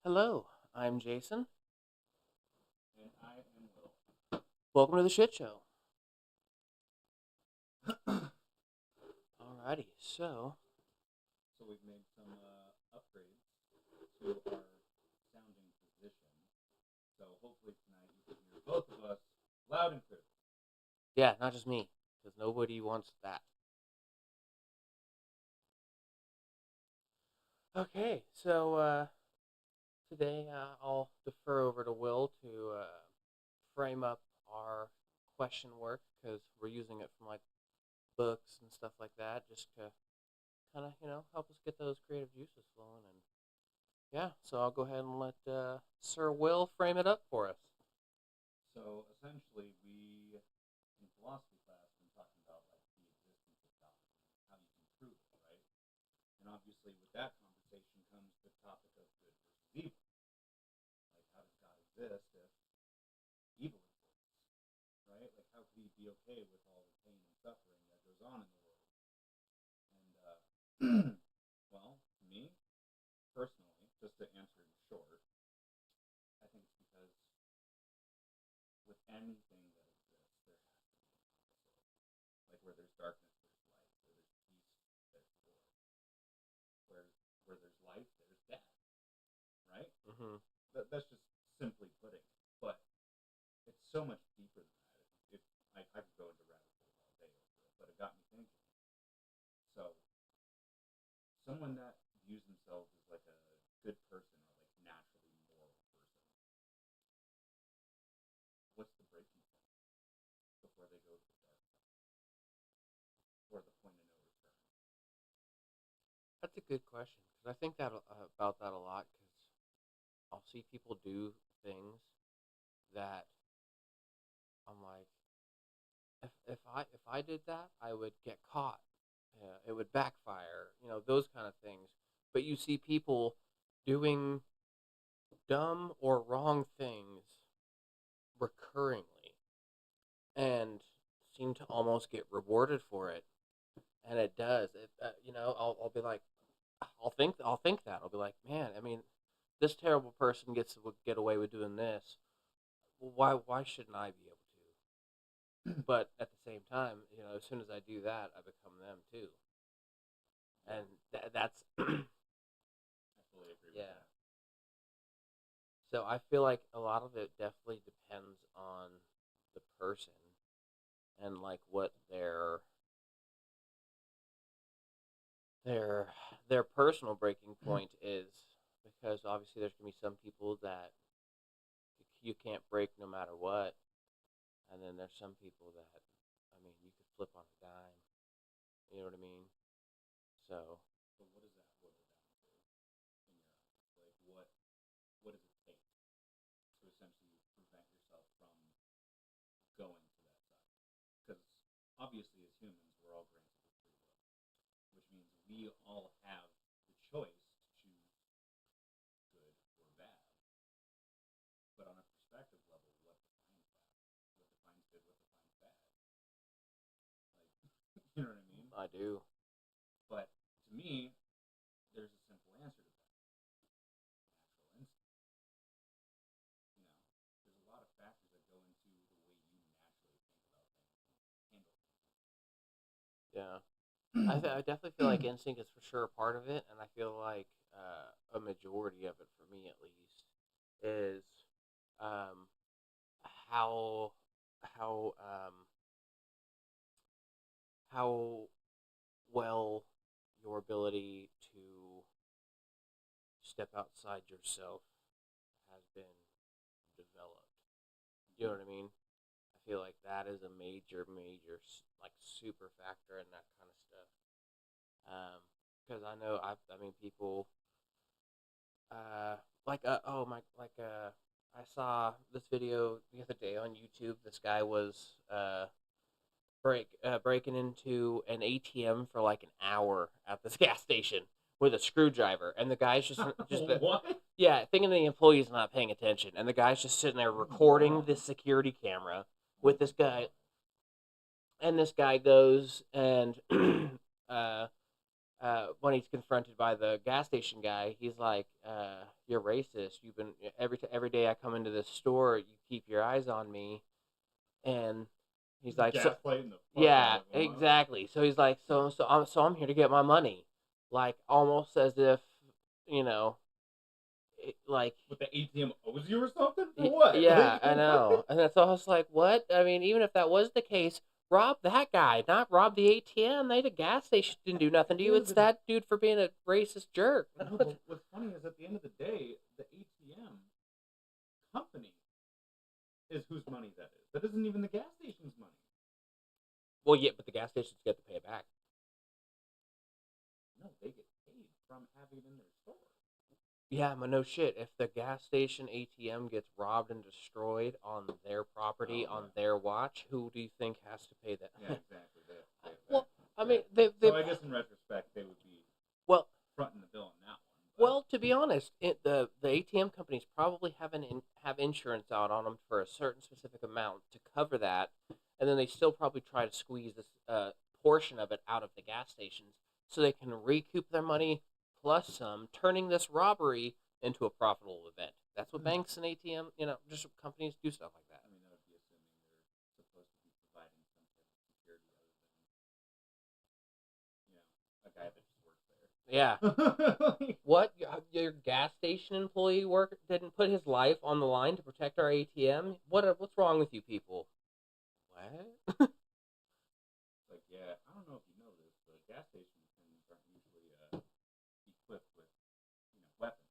Hello, I'm Jason. And I am Will. Welcome to the Shit Show. Alrighty, so So we've made some upgrades to our sounding position. So hopefully tonight you can hear both of us loud and clear. yeah, not just me, because nobody wants that. Okay, so today I'll defer over to Will to frame up our question work because we're using it from like books and stuff like that, just to kind of help us get those creative juices flowing. And yeah, so I'll go ahead and let Sir Will frame it up for us. So essentially, we in philosophy class been talking about like the existence of God and how you can prove it, right? And obviously, with that conversation comes the topic of good versus evil. Like, how does God exist if evil exists, right? Like, how could he be okay with all the pain and suffering that goes on in the world? And well, me personally, just to answer in short, I think it's because with anything that exists, there has to be an opposite. Like where there's darkness, there's light. Where there's peace, there's war. Where where there's life, there's death. Right? Mm-hmm. That's just simply putting it. But it's so much deeper than that. If I could go into rabbit hole all day over it, but it got me thinking. So someone that views themselves as like a good person or like naturally moral person, what's the breaking point before they go to the dark side or the point of no return? That's a good question because I think that about that a lot because I'll see people do things that I'm like, if I did that, I would get caught. It would backfire. Those kind of things. But you see people doing dumb or wrong things recurringly and seem to almost get rewarded for it, and it does. I'll be like, I'll think that I'll be like, man, I mean, this terrible person gets to get away with doing this. Why shouldn't I be able to? But at the same time, as soon as I do that, I become them too, Yeah, and that's I fully agree with yeah. that. So I feel like a lot of it definitely depends on the person and like what their their personal breaking point is, because obviously there's gonna be some people that you can't break no matter what, and then there's some people that, I mean, you could flip on a dime. You know what I mean? So But what does that boil down to in your eyes? Like what does it take to essentially prevent yourself from going to that side? Because obviously, as humans, we're all granted with free will, which means we all have the choice to choose good or bad. But on a perspective level, what defines that? What defines good? What defines bad? Like, you know what I mean? I do. But to me, there's a simple answer to that: natural instinct. You know, there's a lot of factors that go into the way you naturally think about things and handle Yeah, I things. definitely feel like instinct is for sure a part of it, and I feel like a majority of it, for me at least, is um, how how how well your ability to step outside yourself has been developed. You know what I mean? I feel like that is a major, like super factor in that kind of stuff. Because I know I mean, people, like, oh my, like, I saw this video the other day on YouTube. This guy was breaking into an ATM for like an hour at this gas station with a screwdriver, and the guy's just What? yeah, thinking the employee's not paying attention, and the guy's just sitting there recording this security camera with this guy, and this guy goes and uh, when he's confronted by the gas station guy, he's like, "You're racist. You've been every day I come into this store, you keep your eyes on me." And he's like, "So Gaslighting the fuck yeah, out of him, huh? exactly." So he's like, "So I'm here to get my money," like almost as if you know, like What, the ATM owes you or something? For what? yeah, Like, I know. And that's all I was like, what? I mean, even if that was the case, rob that guy, not rob the ATM. They the gas station didn't do nothing to you. It's that dude for being a racist jerk. No, but what's funny is at the end of the day, the ATM company is whose money that is. That isn't even the gas station's money. Well, yeah, but the gas stations get to pay it back. No, they get paid from having it in their store. Yeah, but no shit. If the gas station ATM gets robbed and destroyed on their property, Oh, on yeah. their watch, who do you think has to pay that? Yeah, exactly. They have to pay it back. Well, I mean, Exactly. they So I guess in retrospect, they would be well, fronting the bill on that one. But well, to be honest, the ATM companies probably have insurance out on them for a certain specific amount to cover that, and then they still probably try to squeeze this portion of it out of the gas stations so they can recoup their money plus some, turning this robbery into a profitable event. That's what banks and ATM, just companies do stuff like that. I mean, that would be assuming they're supposed to be providing some type of security other than, a guy that just works there. Yeah. What? Your gas station employee didn't put his life on the line to protect our ATM? What's wrong with you people? What? Like, yeah, I don't know if you know this, but gas station attendants aren't usually equipped with, weapons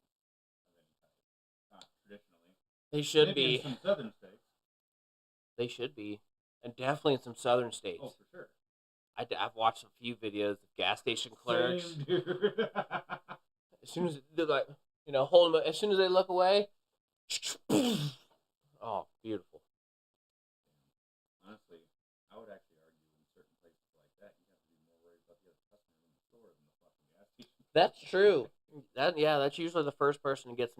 of any type. Not traditionally. They should Maybe in be. some southern states. They should be, and definitely in some southern states. Oh, for sure. I've watched a few videos of gas station clerks. Same, dude. As soon as they're like, hold them. As soon as they look away, oh, beautiful. Honestly, I would actually argue in certain places like that, you have to be more worried about the other customer in the store than the fucking gas station. That's true. That's usually the first person to give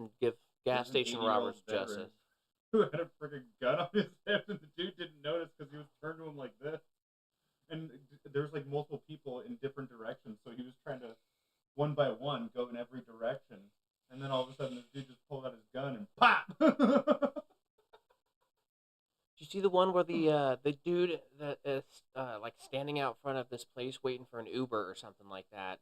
gas There's an station 80-year-old robbers veteran justice. who had a freaking gun on his hip, and the dude didn't notice because he was turned to him like this. And there's like multiple people in different directions, so he was trying to, one by one, go in every direction. And then all of a sudden, this dude just pulled out his gun and pop! Did you see the one where the dude that is like standing out front of this place waiting for an Uber or something like that,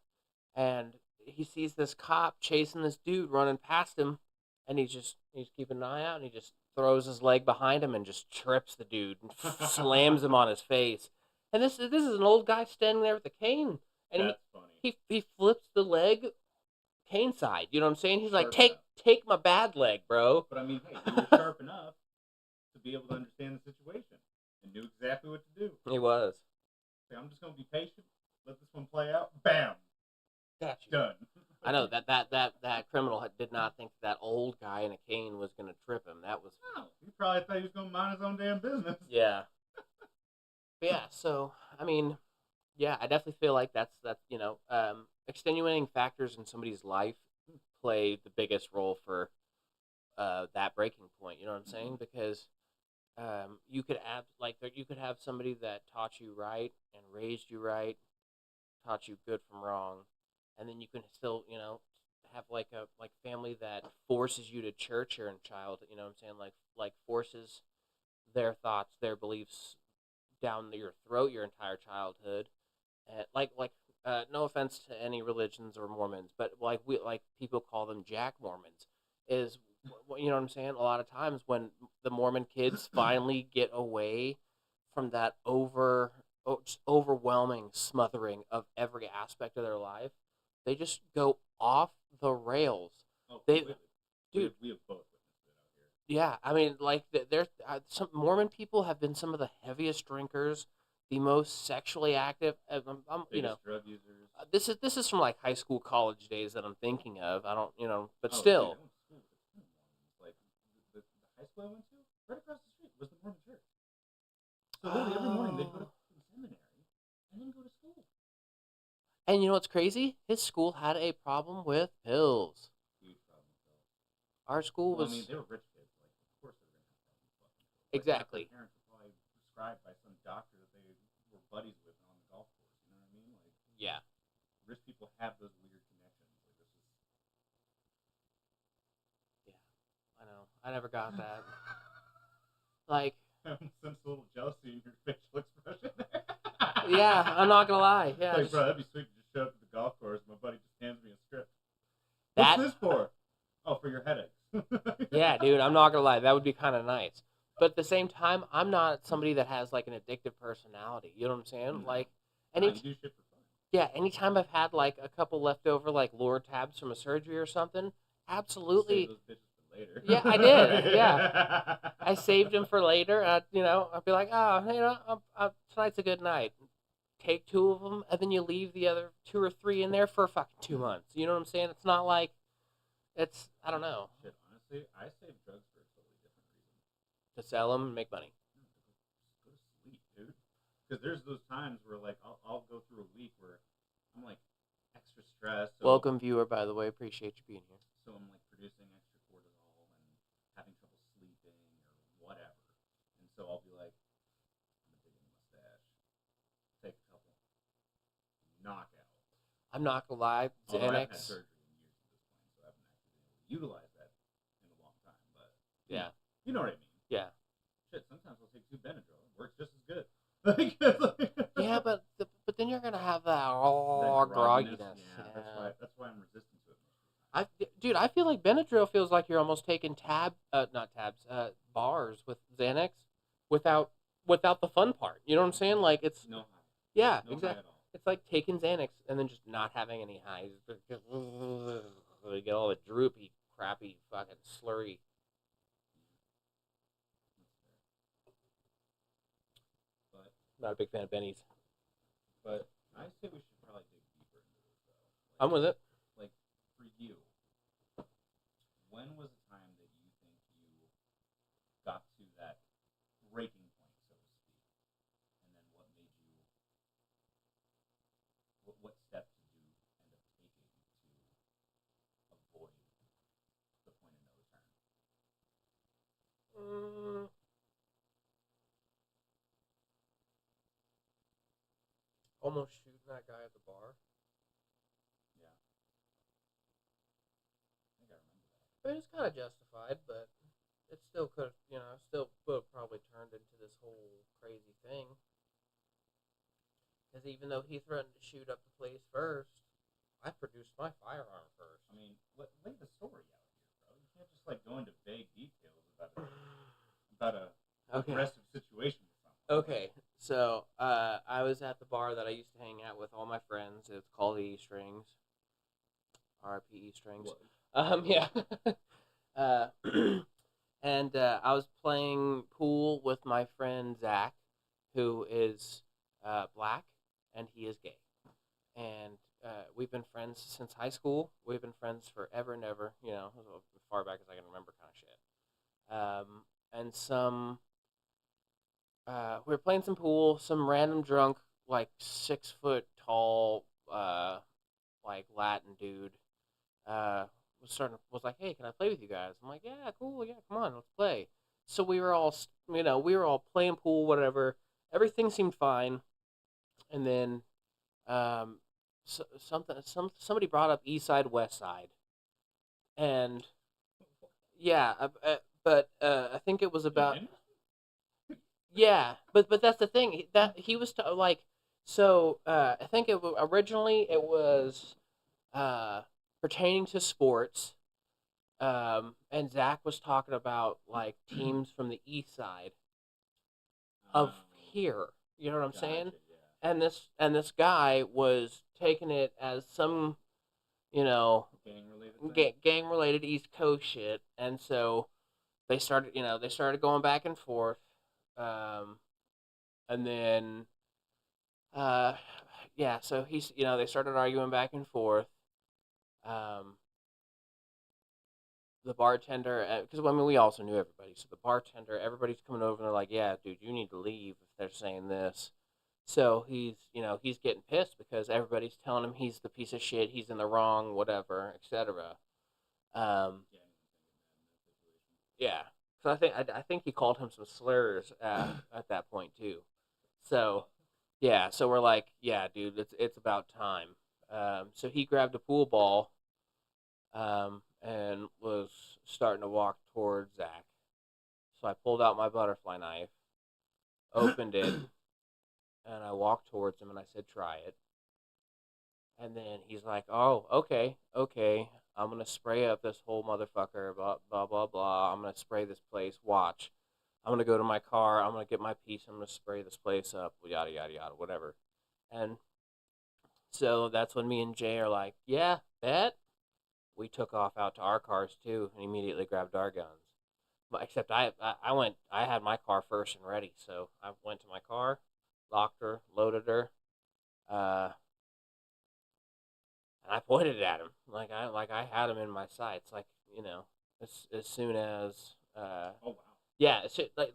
and he sees this cop chasing this dude running past him, and he's keeping an eye out, and he just throws his leg behind him and just trips the dude and slams him on his face. And this is an old guy standing there with a cane, and That's funny. he flips the leg cane side. You know what I'm saying? He's like, Sharp take my bad leg, bro. But I mean, hey, he was sharp enough to be able to understand the situation and knew exactly what to do. He was. Like, I'm just gonna be patient, let this one play out. Bam, Got you. done. I know that criminal did not think that old guy in a cane was gonna trip him. That was No, he probably thought he was gonna mind his own damn business. yeah. But yeah, so I mean, yeah, I definitely feel like that's extenuating factors in somebody's life play the biggest role for that breaking point. You know what I'm saying? Because you could have somebody that taught you right and raised you right, taught you good from wrong, and then you can still have like a family that forces you to church your child. You know what I'm saying? Like forces their thoughts, their beliefs down your throat your entire childhood, and no offense to any religions or Mormons, but like people call them Jack Mormons, is you know what I'm saying? A lot of times when the Mormon kids finally get away from that just overwhelming smothering of every aspect of their life, they just go off the rails. Oh, They, completely. dude, we have both witnessed it out here. yeah, I mean, like there's some Mormon people have been some of the heaviest drinkers, the most sexually active. Biggest drug users. This is from like high school, college days that I'm thinking of. I don't, but Oh, still. Dude, I went to school with a ton of Mormons. Like the high school I went to, right across the street was the Mormon church. So literally every morning they'd go to seminary and then go to school. And you know what's crazy? His school had a problem with pills. Huge problem with pills. Our school Well, was I mean, they were rich kids. Like, of course they were going to have problems with fucking pills. Like, exactly. their parents were probably prescribed by some doctor that they were buddies with on the golf course. You know what I mean? Like, Yeah. rich people have those weird connections. Yeah, I know. I never got that. Like, I almost sense a little jealousy in your facial expression there. yeah, I'm not gonna lie. Yeah, Like, just, bro, that'd be sweet to just show up to the golf course. My buddy just hands me a script. that. What's this for? Oh, for your headaches. Yeah, dude, I'm not gonna lie. That would be kind of nice. But at the same time, I'm not somebody that has like an addictive personality. You know what I'm saying? Like, Nah, any you do shit for fun. yeah, anytime I've had like a couple leftover like lure tabs from a surgery or something, absolutely. Save those bitches for later. Yeah, I did. Yeah, I saved them for later. I'd be like, oh, tonight's a good night. Take two of them, and then you leave the other two or three in there for fucking 2 months. You know what I'm saying? It's not like I don't know, Shit, honestly, I save drugs for a totally different reason. to sell them and make money. Just go to sleep, dude. Because there's those times where, like, I'll go through a week where I'm, like, extra stressed. So, Welcome, viewer, by the way. Appreciate you being here. So I'm, like, producing extra cortisol and having trouble sleeping or whatever. And so I'll be like, I'm going to dig in the mustache, take a couple, knockout. I'm not gonna lie, Although I haven't had Xanax. surgery in years at this point, so I haven't actually been able to utilize that in a long time. But Yeah, you know what I mean. yeah, Shit, sometimes I'll take 2 Benadryl. It works just as good. Like, yeah. But then you're gonna have that that grogginess. Yeah, that's why I'm resistant to it most of I, the time. dude, I feel like Benadryl feels like you're almost taking not tabs, bars with Xanax without the fun part. You know what I'm saying? Like it's No high. yeah, No high exactly. at all. It's like taking Xanax and then just not having any highs. You get all the droopy, crappy, fucking slurry. But Not a big fan of Benny's. I say we should probably dig deeper into this though. I'm with it. Like for you, when was the time that you think you got to that breaking point, so to speak? And then what made you what steps did you end up taking to avoid the point of no return? Almost shooting that guy at the bar. Yeah. I think I remember that. I mean, it's kind of justified, but it still could, still would have probably turned into this whole crazy thing. Because even though he threatened to shoot up the place first, I produced my firearm first. I mean, lay the story out here, bro. You can't just like go into vague details about a Okay. aggressive situation or something. Okay, so I was at the bar that I used to hang out with all my friends. It's called the E Strings. RIP E Strings. Yeah. And I was playing pool with my friend Zach, who is black, and he is gay. And we've been friends since high school. We've been friends forever and ever, as far back as I can remember kind of shit. And we were playing some pool. Some random drunk, like 6 foot tall, like Latin dude, was like, "Hey, can I play with you guys?" I'm like, "Yeah, cool, yeah, come on, let's play." So we were all, playing pool, whatever. Everything seemed fine, and then, somebody brought up East Side, West Side, and yeah, but I think it was about. Yeah, but that's the thing that he was like. So I think originally it was pertaining to sports, and Zach was talking about like teams from the east side of here. You know what I'm saying? Yeah. And this guy was taking it as some, gang related East Coast shit, and so they started going back and forth. And then, yeah, so they started arguing back and forth. The bartender, because I mean, we also knew everybody, so the bartender, everybody's coming over and they're like, "Yeah, dude, you need to leave if they're saying this." So he's getting pissed because everybody's telling him he's the piece of shit, he's in the wrong, whatever, etc. Yeah. So I think he called him some slurs at that point too. So yeah, so we're like, yeah, dude, it's about time. So he grabbed a pool ball and was starting to walk towards Zach. So I pulled out my butterfly knife, opened it, and I walked towards him and I said, "Try it." And then he's like, "Oh, okay, okay. I'm gonna spray up this whole motherfucker. Blah blah blah blah. I'm gonna spray this place. Watch. I'm gonna go to my car. I'm gonna get my piece. I'm gonna spray this place up. Yada yada yada. Whatever." And so that's when me and Jay are like, "Yeah, bet." We took off out to our cars too, and immediately grabbed our guns. But except I went. I had my car first and ready, so I went to my car, locked her, loaded her, uh, and I pointed it at him like I had him in my sights. Like as soon as Oh wow. yeah,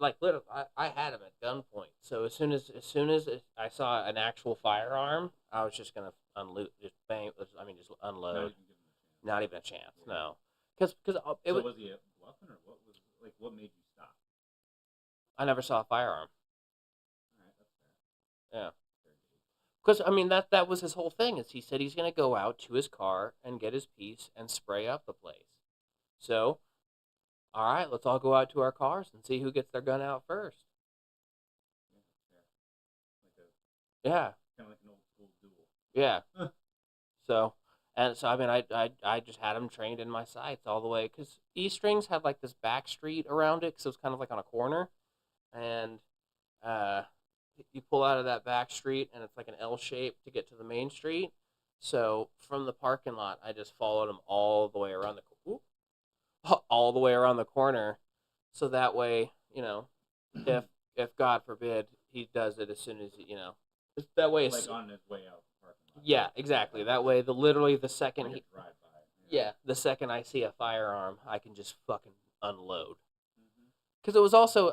like literally, I had him at gunpoint. So as soon as I saw an actual firearm, I was just gonna unload, just bang. I mean, just Not unload. even giving him a chance. Not even a chance. Yeah. No, because it So was. was he bluffing, or what was like? What made you stop? I never saw a firearm. All right, that's fair. Yeah. Fair game. Because I mean that was his whole thing is he said he's gonna go out to his car and get his piece and spray up the place. So, all right, let's all go out to our cars and see who gets their gun out first. Yeah, that's fair. Like a Yeah, kind of like an old school duel. yeah. So, and so I mean I just had him trained in my sights all the way because E Strings had like this back street around it because it was kind of like on a corner, and uh, you pull out of that back street and it's like an L shape to get to the main street. So from the parking lot, I just followed him all the way around all the way around the corner, so that way, if if God forbid he does it as soon as that way. Like on his way out the parking lot. Yeah, exactly. That way, the second Like he, a drive by. yeah, the second I see a firearm, I can just fucking unload. Mm-hmm. Because it was also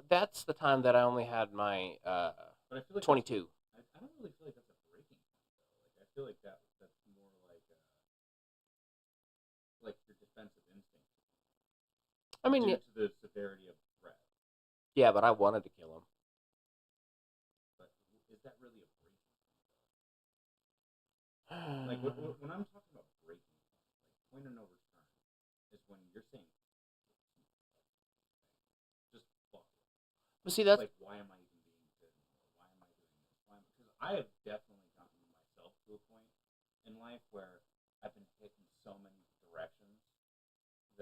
that's the time that I only had my But I feel like 22. I don't really feel like that's a breaking point though. Like I feel like that's more like your defensive instinct I mean, due to the severity of the threat. yeah, but I wanted to kill him. But is that really a breaking point? Like when I'm talking about breaking point, like point of no return, is when you're saying just fuck it. But see, that's Like why am I even being good anymore? Why am I doing this? Because I have definitely gotten myself to a point in life where I've been hit in so many directions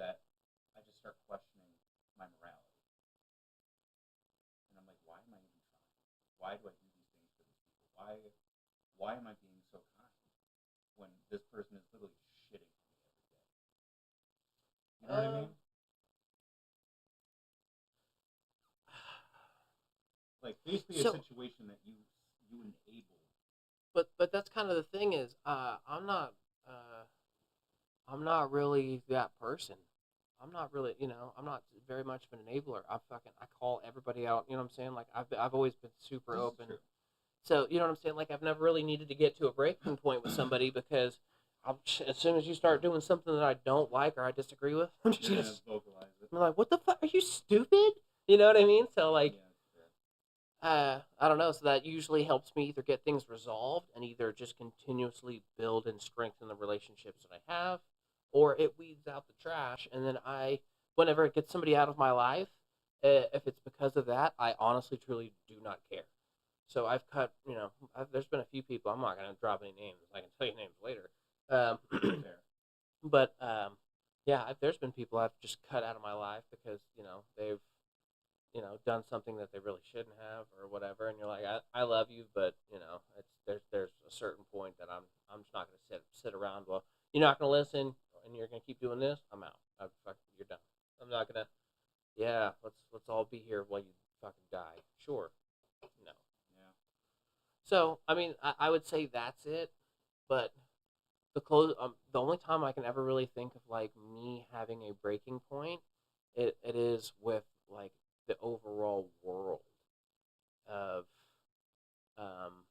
that I just start questioning my morality. And I'm like, why am I even trying? Why do I do these things for these people? Why am I being so kind when this person is literally shitting on me every day? You know what I mean? Like basically so. a situation that you enable. But that's kind of the thing is I'm not really that person. I'm not really, I'm not very much of an enabler. I call everybody out. You know what I'm saying? Like I've always been super This is open. true. So you know what I'm saying? Like I've never really needed to get to a breaking point with somebody because as soon as you start doing something that I don't like or I disagree with, I'm You're gonna just vocalize it. I'm like, what the fuck? Are you stupid? You know what I mean? So like, Yeah, that's fair. I don't know. So that usually helps me either get things resolved and either just continuously build and strengthen the relationships that I have, or it weeds out the trash. And then whenever it gets somebody out of my life, if it's because of that, I honestly, truly do not care. So I've cut, there's been a few people. I'm not going to drop any names. I can tell you names later. Fair. But yeah, there's been people I've just cut out of my life because they've done something that they really shouldn't have or whatever, and you're like, I love you, but it's there's a certain point that I'm just not gonna sit around. Well, you're not gonna listen, and you're gonna keep doing this. I'm out. You're done. I'm not gonna. Yeah, let's all be here while you fucking die. Sure. No. Yeah. So I mean, I would say that's it, but the only time I can ever really think of like me having a breaking point, it is with like the overall world of um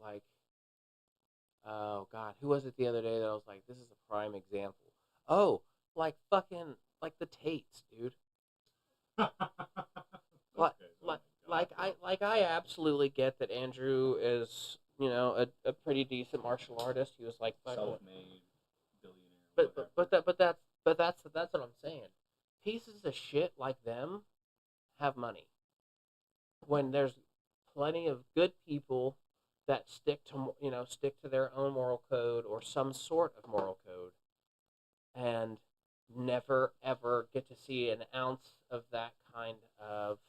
like oh god, who was it the other day that I was like, this is a prime example. Oh, like fucking like the Tates, dude. Those Like guys. Oh like my god. like I absolutely get that Andrew is a pretty decent martial artist. He was like fucking. Self-made billionaire. But Whatever. that's what I'm saying. Pieces of shit like them have money. When there's plenty of good people that stick to their own moral code or some sort of moral code, and never ever get to see an ounce of that kind of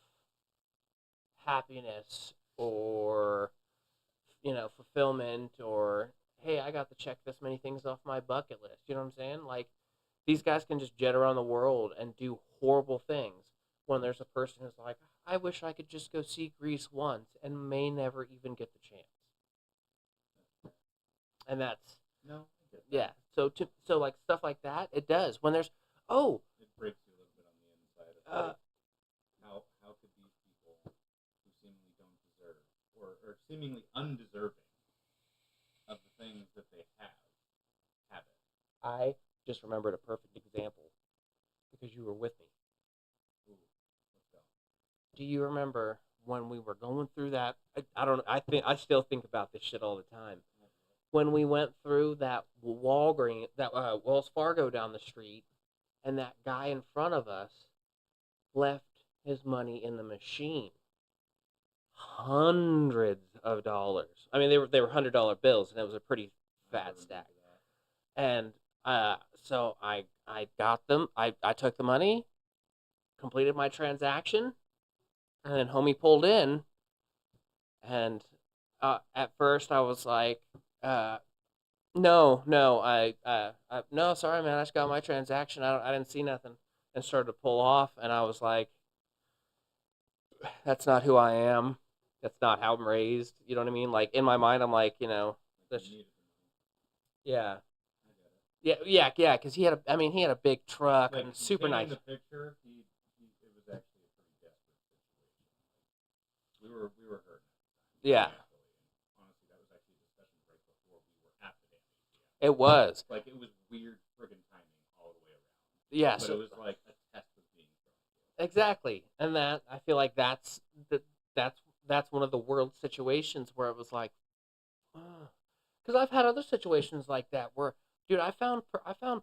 happiness or fulfillment, or hey, I got to check this many things off my bucket list. You know what I'm saying? Like, these guys can just jet around the world and do horrible things, when there's a person who's like, I wish I could just go see Greece once, and may never even get the chance. And that's, No, I get that. yeah. So like stuff like that, it does. When there's, oh, It breaks you a little bit on the inside. Of how could these people who seemingly don't deserve or seemingly undeserving of the things that they have it? I just remembered a perfect example because you were with me. Ooh, let's go. Do you remember when we were going through that? I don't know. I still think about this shit all the time. When we went through that Wells Fargo down the street, and that guy in front of us left his money in the machine, hundreds of dollars. I mean, they were $100 bills, and it was a pretty fat stack. And so I got them. I took the money, completed my transaction, and then homie pulled in, and at first I was like, no, no, no, sorry, man, I just got my transaction. I didn't see nothing, and started to pull off, and I was like, that's not who I am. That's not how I'm raised. You know what I mean? Like, in my mind, I'm like, that's, yeah, yeah, because he had a big truck Like, and super nice. In the picture, it was actually a pretty desperate situation. We were hurt. Yeah, Honestly, that was actually a discussion right before we were at the damn ATM. it was. Like, it was weird friggin' timing all the way around. Yeah, But so it was like a test was being thrown. exactly, and that I feel like that's one of the world situations where it was like, because I've had other situations like that where, dude, I found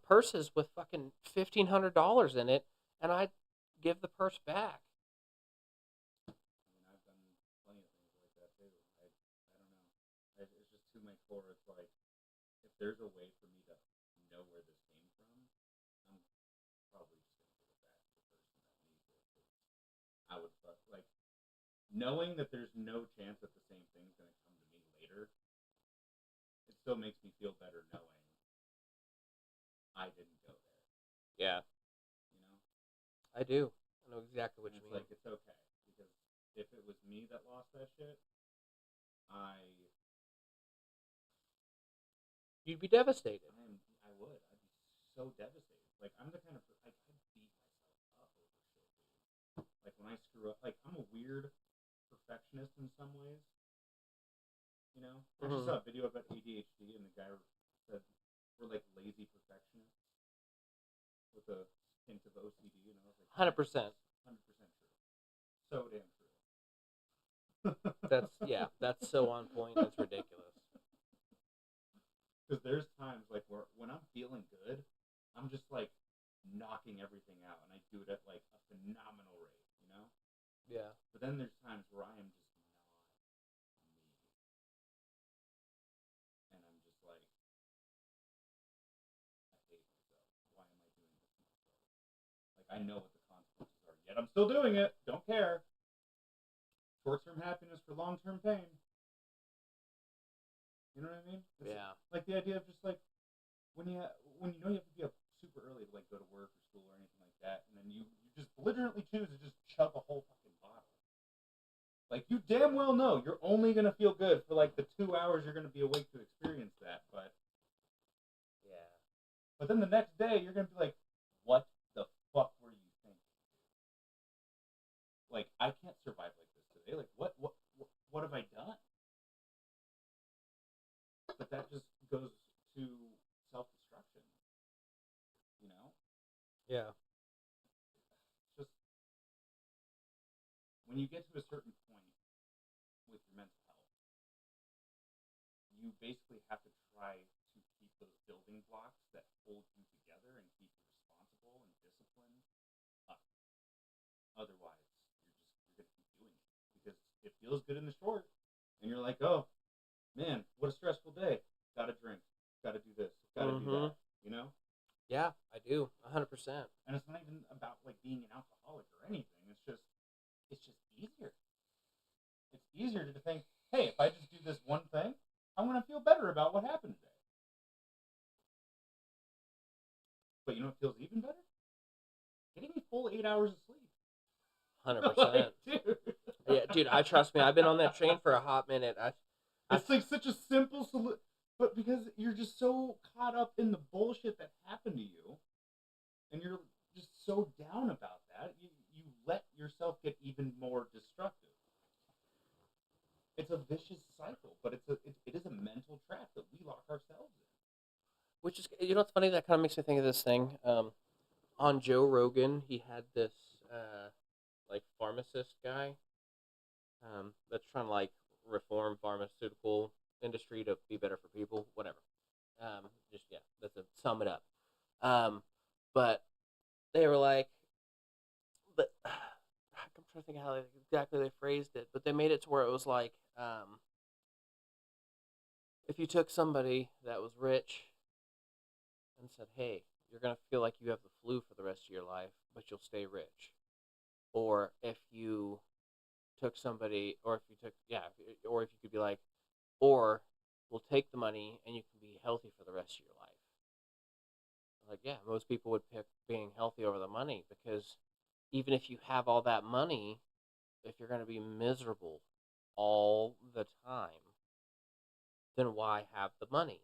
purses with fucking $1,500 in it, and I give the purse back. I mean, I've done plenty of things like that too. I don't know. It's just to my core. It's like, if there's a way for me to know where this came from, I'm probably just gonna give it back to the person that needs it. I would like knowing that there's no chance that the same thing's gonna come to me later. It still makes me feel better knowing I didn't go there. Yeah, You know, I do. I know exactly what and you it's mean. like it's okay because if it was me that lost that shit, I You'd be devastated. I would. I'd be so devastated. Like, I'm the kind of like I beat myself up over shit, dude. Like, when I screw up, like, I'm a weird perfectionist in some ways. You know, I just saw a video about ADHD, and the guy said we're like lazy perfectionists with a hint of OCD, and I was like, 100%. 100% true. So damn true. That's so on point. It's ridiculous. Because there's times like where when I'm feeling good, I'm just like knocking everything out, and I do it at like a phenomenal rate, you know. Yeah. But then there's times where I am just not me, and I'm just like, I hate myself. Why am I doing this to myself? Like, I know what the consequences are, yet I'm still doing it. Don't care. Short-term happiness for long-term pain. You know what I mean? It's Yeah. like the idea of just like when you know you have to be up super early to like go to work or school or anything like that, and then you just belligerently choose to just chug a whole fucking bottle. Like, you damn well know you're only gonna feel good for like the 2 hours you're gonna be awake to experience that, but Yeah. then the next day you're gonna be like, what the fuck were you thinking? Like, I can't survive like this today. Like, what have I done? But that just goes to self-destruction, you know. Yeah. Just when you get to a certain point with your mental health, you basically have to try to keep those building blocks that hold you together and keep you responsible and disciplined up. Otherwise, you're gonna keep doing it because it feels good in the short, and you're like, oh man, what a stressful day. Gotta drink. Gotta do this. Gotta do that. You know? Yeah, I do, 100%. And it's not even about like being an alcoholic or anything. It's just easier. It's easier to think, hey, if I just do this one thing, I'm gonna feel better about what happened today. But you know what feels even better? Getting a full 8 hours of sleep. 100%. Like, dude. Yeah, dude, I trust me. I've been on that train for a hot minute. It's like such a simple solution, but because you're just so caught up in the bullshit that happened to you, and you're just so down about that, you let yourself get even more destructive. It's a vicious cycle, but it is a mental trap that we lock ourselves in. Which is, you know what's funny? That kind of makes me think of this thing. On Joe Rogan, he had this, like, pharmacist guy that's trying to, like, reform pharmaceutical industry to be better for people, whatever. Just, yeah, that's a sum it up. But they were like, but I'm trying to think how exactly they phrased it, but they made it to where it was like, if you took somebody that was rich and said, hey, you're going to feel like you have the flu for the rest of your life, but you'll stay rich. Or if you took somebody, or if you took, yeah, or if you could be like, or we'll take the money and you can be healthy for the rest of your life. Like, yeah, most people would pick being healthy over the money because even if you have all that money, if you're going to be miserable all the time, then why have the money?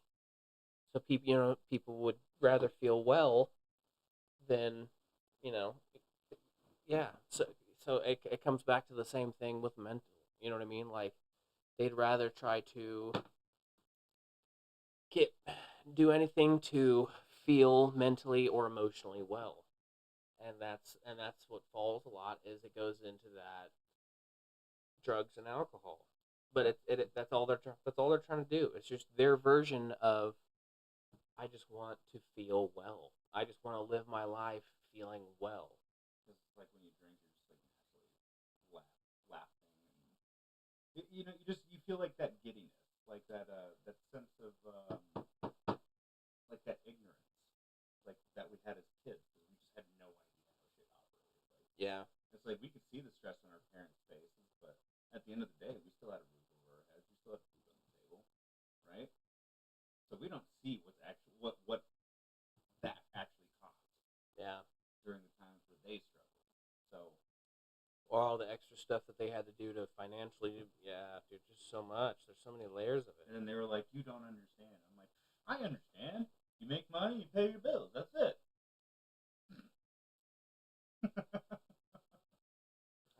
So people would rather feel well than, yeah. So it comes back to the same thing with mental. You know what I mean? Like, they'd rather try to do anything to feel mentally or emotionally well. And that's what falls a lot is it goes into that drugs and alcohol. But that's all they're trying to do. It's just their version of I just want to feel well. I just want to live my life feeling well. Because it's like when you drink, you're just like naturally laughing, and you feel like that giddiness, like that sense of like that ignorance, like that we had as kids, because we just had no idea how shit operated. Like, yeah, it's like we could see the stress on our parents' faces, but at the end of the day, we still had a roof over our heads. We still had food on the table, right? So we don't see what that actually cost. Yeah. During the times where they struggled. So. Or all the extra stuff that they had to do to financially. Yeah, dude, just so much. There's so many layers of it. And then they were like, "You don't understand." I'm like, "I understand. You make money, you pay your bills. That's it."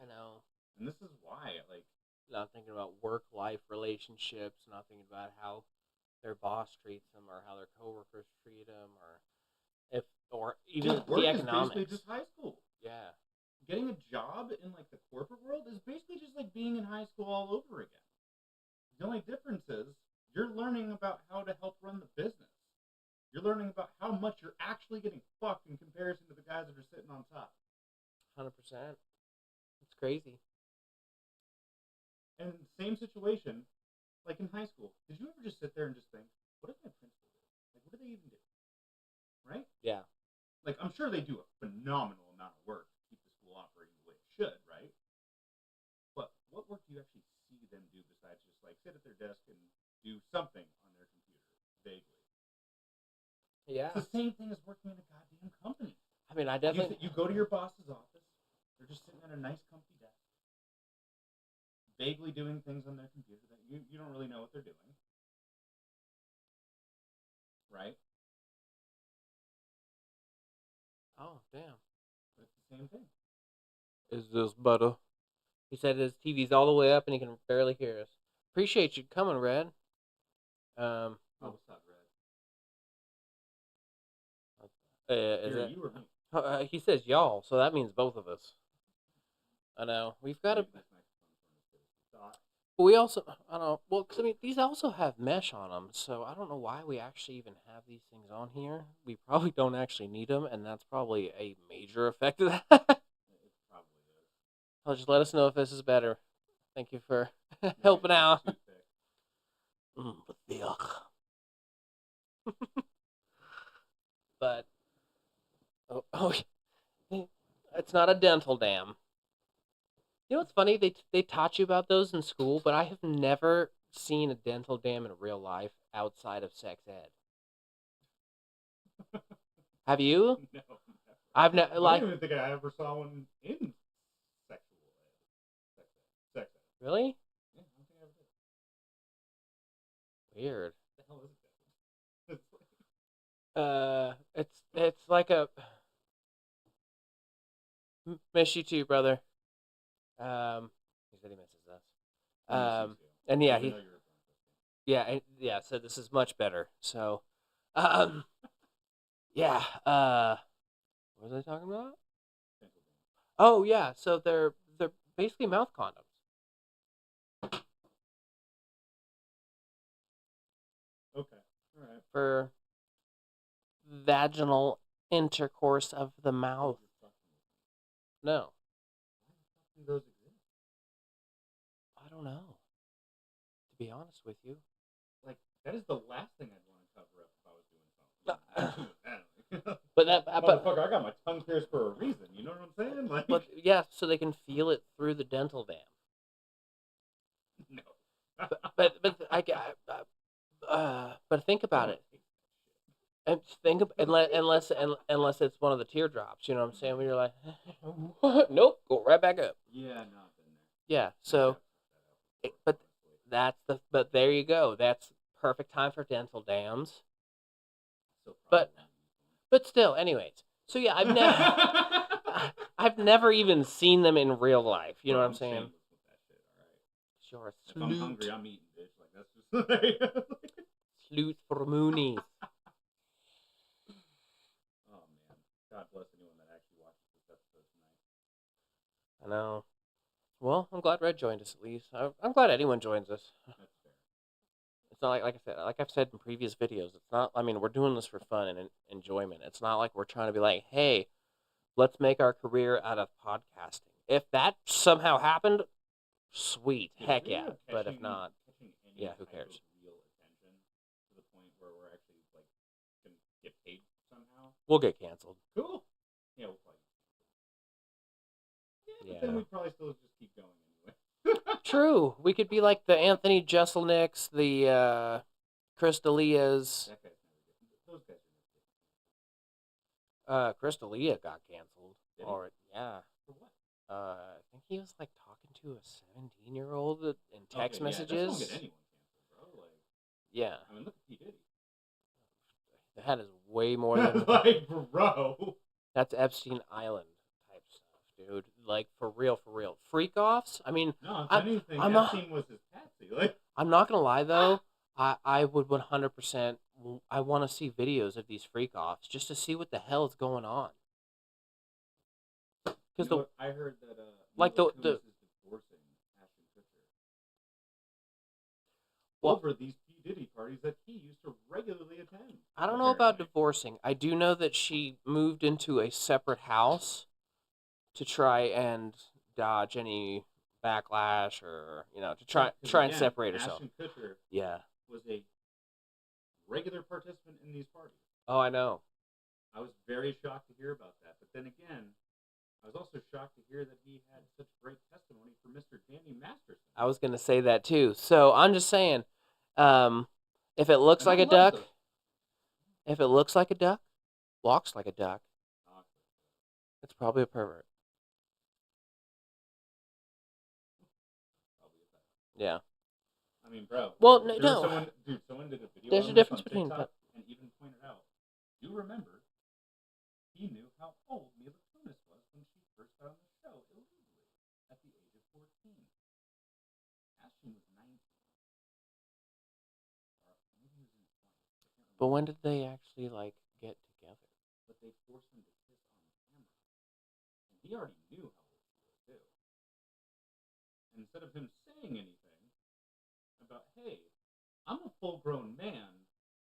I know. And this is why, like, not thinking about work-life relationships, not thinking about how their boss treats them or how their coworkers treat them, or even dude, work the economics. Is basically just high school. Yeah. Getting a job in like the corporate world is basically just like being in high school all over again. The only difference is you're learning about how to help run the business. You're learning about how much you're actually getting fucked in comparison to the guys that are sitting on top. 100%. It's crazy. And same situation, like in high school. Did you ever just sit there and just think, what does my principal do? Like, what do they even do? Right? Yeah. Like, I'm sure they do a phenomenal amount of work to keep the school operating the way it should, right? But what work do you actually see them do besides just, like, sit at their desk and do something on their computer, vaguely? Yeah. It's the same thing as working in a goddamn company. I mean, I definitely... You go to your boss's office, they're just sitting at a nice, comfy desk, vaguely doing things on their computer that you don't really know what they're doing. Right? Oh, damn. But it's the same thing. Is this butter? He said his TV's all the way up and he can barely hear us. Appreciate you coming, Red. Oh, what's up, Red? Is that you or me? He says y'all, so that means both of us. I know. We've got to... But we also, I don't know, well, 'cause, I mean, these also have mesh on them, so I don't know why we actually even have these things on here. We probably don't actually need them, and that's probably a major effect of that. It probably is. I'll just let us know if this is better. Thank you for Maybe helping it's out. too thick. But yuck. But oh, it's not a dental dam. You know what's funny? They taught you about those in school, but I have never seen a dental dam in real life outside of sex ed. Have you? No, never. I've I never don't like even think I ever saw one in sexual ed. Sex ed. really Yeah, I don't think I ever did. weird. What the hell is it? It's like, It's like a miss you too, brother. He said he misses us. I miss you Um, too. and yeah, Even though you're a breakfast. yeah. So this is much better. So, um, yeah. What was I talking about? Oh yeah. So they're basically mouth condoms Okay. All right. for vaginal intercourse of the mouth. No, Why the fuck do those exist? I don't know. To be honest with you. Like, that is the last thing I'd want to cover up if I was doing something. But Motherfucker, I got my tongue pierced for a reason. You know what I'm saying? Like, but yeah, so they can feel it through the dental dam. no. But think about it. And think of, unless it's one of the teardrops. You know what I'm saying? When you're like, what? Nope, go right back up. Yeah, no, I've been there. Yeah. So, but there you go. That's perfect time for dental dams. But still, anyways. So yeah, I've never even seen them in real life. You know what I'm saying? Sure. If I'm hungry, I'm eating, bitch. Like, that's just like... Salute for Moonies. Oh, man. God bless anyone that actually watches this episode tonight. I know. Well, I'm glad Red joined us at least. I'm glad anyone joins us. That's fair. It's not like I've said in previous videos. It's not. I mean, we're doing this for fun and enjoyment. It's not like we're trying to be like, hey, let's make our career out of podcasting. If that somehow happened, sweet, heck yeah. But if not, yeah, who cares? Real attention to the point where we're actually like can get paid somehow. We'll get canceled. Cool. Yeah, we'll probably. Yeah, but then we'd probably still just keep going anyway. True. We could be like the Anthony Jeselniks, the Chris D'Elia's. That guy's never getting. Those guys are never getting. Chris D'Elia got canceled. Did he? Or yeah. For what? I think he was like talking to a 17-year-old in text Okay, messages. Yeah, that's not get anyone canceled, bro. Like, yeah. I mean, look at P Diddy. That is way more than like, bro. That's Epstein Island type stuff, dude. Like for real, for real. Freak offs. I mean, No, if anything, I'm Epstein was his patsy. Like, I'm not gonna lie though. I would 100%. I want to see videos of these freak offs just to see what the hell is going on. Because I heard that like Mila the Kunis is divorcing Ashton Kutcher over these P Diddy parties that he used to regularly attend. I don't know about divorcing. I do know that she moved into a separate house to try and dodge any backlash or to try and separate herself. Ashton Kutcher was a regular participant in these parties. Oh, I know. I was very shocked to hear about that. But then again, I was also shocked to hear that he had such great testimony for Mr. Danny Masterson. I was going to say that too. So I'm just saying, if it looks like a duck, walks like a duck, it's probably a pervert. Yeah. I mean, bro. Well, no. Someone did a video. There's a difference between TikTok and even pointed out. Do you remember? He knew how old Mila Kunis was when she first got on the show illegally at the age of 14. Ashton was 19. Or maybe he was in his 20s. But when did they actually get together? But they forced him to kiss on camera, and he already knew how old she was too. And instead of him saying anything, about, hey, I'm a full-grown man,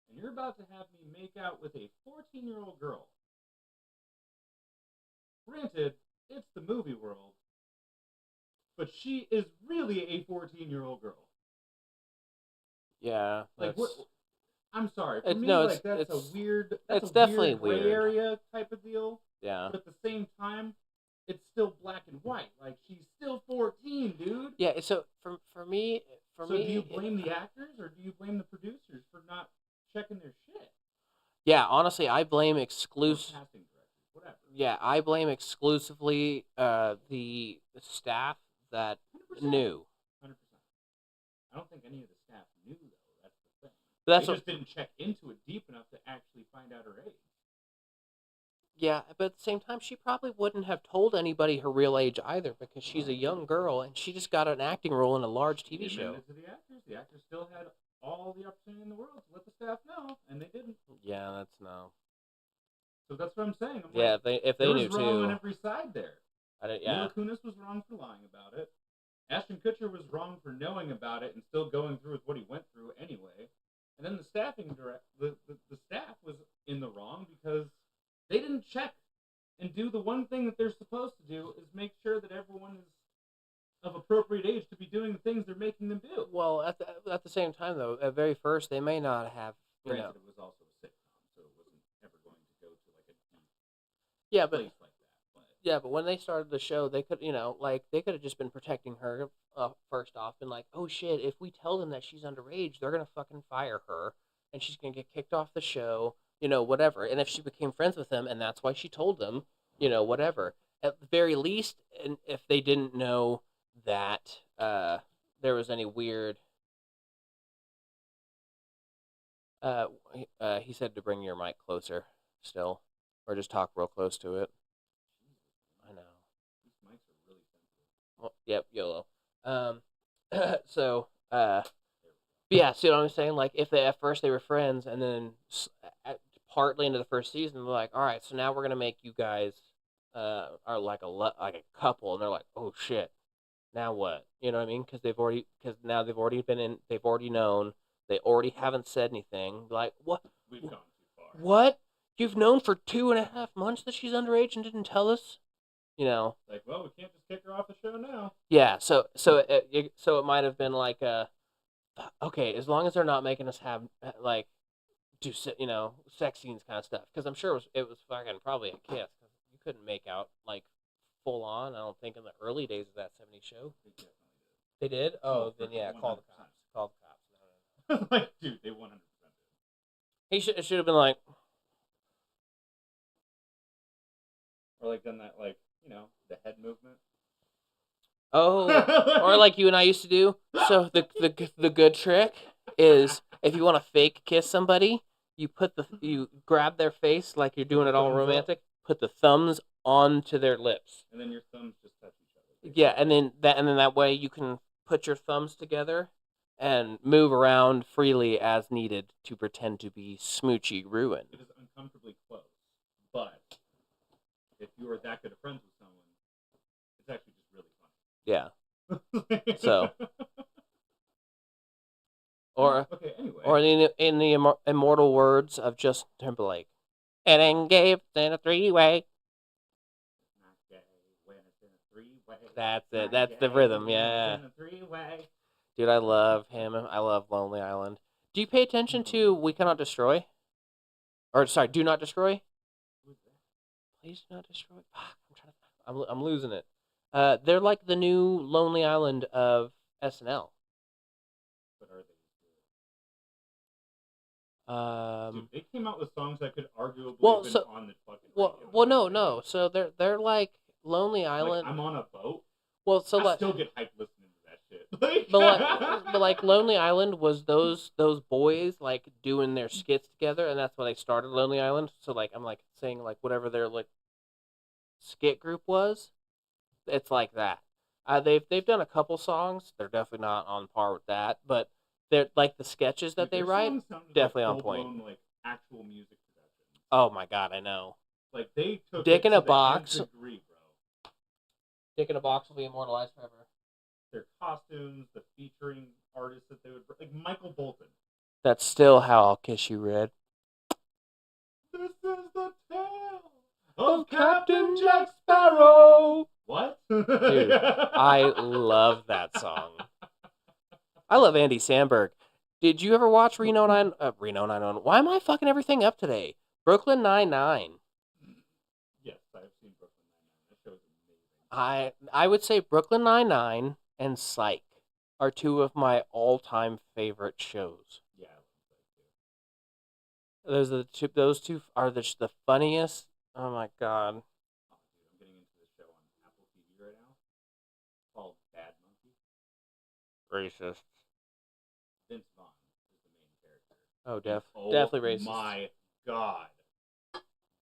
and you're about to have me make out with a 14-year-old girl. Granted, it's the movie world, but she is really a 14-year-old girl. Yeah. Like, what? I'm sorry. For It's- me, no, like, it's- that's a it's- weird, it's definitely gray weird. area type of deal. Yeah. But at the same time, it's still black and white. Like, she's still 14, dude. Yeah. So for me, So do you blame the actors or do you blame the producers for not checking their shit? Yeah. Honestly, I blame Or exclusive. casting directors, whatever. Yeah, I blame exclusively the staff that 100%. knew. 100%. I don't think any of the staff knew, though. That's the thing. But that's They what, just didn't check into it deep enough to actually find out her age. yeah, but at the same time, she probably wouldn't have told anybody her real age either because she's a young girl and she just got an acting role in a large TV She show. admitted to the actors. The actors still had all the opportunity in the world to let the staff know, and they didn't. Yeah, that's no. So that's what I'm saying. I'm Yeah, like, if they there knew was wrong on too. every side there. Yeah. Mila Kunis was wrong for lying about it. Ashton Kutcher was wrong for knowing about it and still going through with what he went through anyway. And then the staff was in the wrong because they didn't check and do the one thing that they're supposed to do is make sure that everyone is of appropriate age to be doing the things they're making them do. Well, at the same time though, at very first they may not have. Granted, it was also a sitcom, so it wasn't ever going to go to like a deep Yeah, but place like that. But yeah, but when they started the show, they could, like they could have just been protecting her first off, and like, oh shit, if we tell them that she's underage, they're gonna fucking fire her, and she's gonna get kicked off the show, whatever. And if she became friends with them, and that's why she told them, whatever. At the very least, and if they didn't know that there was any weird, he said to bring your mic closer, still, or just talk real close to it. I know. these mics are really sensitive. Well, yep, YOLO. So, but yeah, see what I'm saying? Like, if at first they were friends, and then partly into the first season, they're like, all right, so now we're gonna make you guys are like a couple, and they're like, oh shit, now what? You know what I mean? Because now they've already been in, they've already known, they already haven't said anything. Like, what? We've gone too far. What? You've known for 2.5 months that she's underage and didn't tell us? Like, well, we can't just kick her off the show now. Yeah, so it might have been like okay, as long as they're not making us have like do sex scenes kind of stuff, because I'm sure it was fucking probably a kiss. 'Cause you couldn't make out like full on. I don't think in the early days of that '70s show. They definitely They did. Oh, then for yeah, call the 100%. cops. Call the cops. No, no, no. did. Like, dude, they 100% did. It should have been like, Or like done that, like, the head movement. oh, or like you and I used to do. So the good trick is if you want to fake kiss somebody, you grab their face like you're doing it all Thumbs up. romantic. Put the thumbs onto their lips. And then your thumbs just touch each other. Yeah, and then that way you can put your thumbs together and move around freely as needed to pretend to be Smoochy Ruin. It is uncomfortably close. But if you are that good of friends with someone, it's actually just really funny. Yeah. So. Or okay, anyway. or in the immortal words of Justin Timberlake, it ain't gay if it's in a three-way. Not gay when it's in a three-way. That's it. Not That's the gay rhythm. when Yeah. it's in a three-way. Dude, I love him. I love Lonely Island. Do you pay attention to We Cannot Destroy? Or sorry, Do Not Destroy? Who's that? Please do not destroy. Fuck, I'm losing it. They're like the new Lonely Island of SNL. But are they? Dude, they came out with songs that could arguably have been on the fucking radio. No. So they're like Lonely Island. Like, I'm on a boat. Well, so I still get hyped listening to that shit. but like Lonely Island was those boys like doing their skits together, and that's why they started Lonely Island. So like I'm like saying like whatever their like skit group was, it's like that. They've done a couple songs. They're definitely not on par with that, but they're like the sketches that Dude, they their write. songs sounded Definitely like on point. full-blown, like actual music production. Oh my god, I know. Like they took Dick it in to a the Box. nth degree, bro. Dick in a Box will be immortalized forever. Their costumes, the featuring artists that they would like Michael Bolton. That's still how I'll kiss you, Red. This is the tale Of Captain Jack Sparrow. What? Dude, I love that song. I love Andy Samberg. Did you ever watch Reno 911? Why am I fucking everything up today? Brooklyn Nine-Nine. Yes, I've seen Brooklyn Nine-Nine. That show is amazing. I would say Brooklyn Nine-Nine and Psych are two of my all-time favorite shows. Yeah, I love that too. Those two are the funniest. Oh my god. Oh, dude, I'm getting into this show on Apple TV right now. It's called Bad Monkey. Racist. Vince Vaughn is the main character. Oh, Oh definitely racist. my god,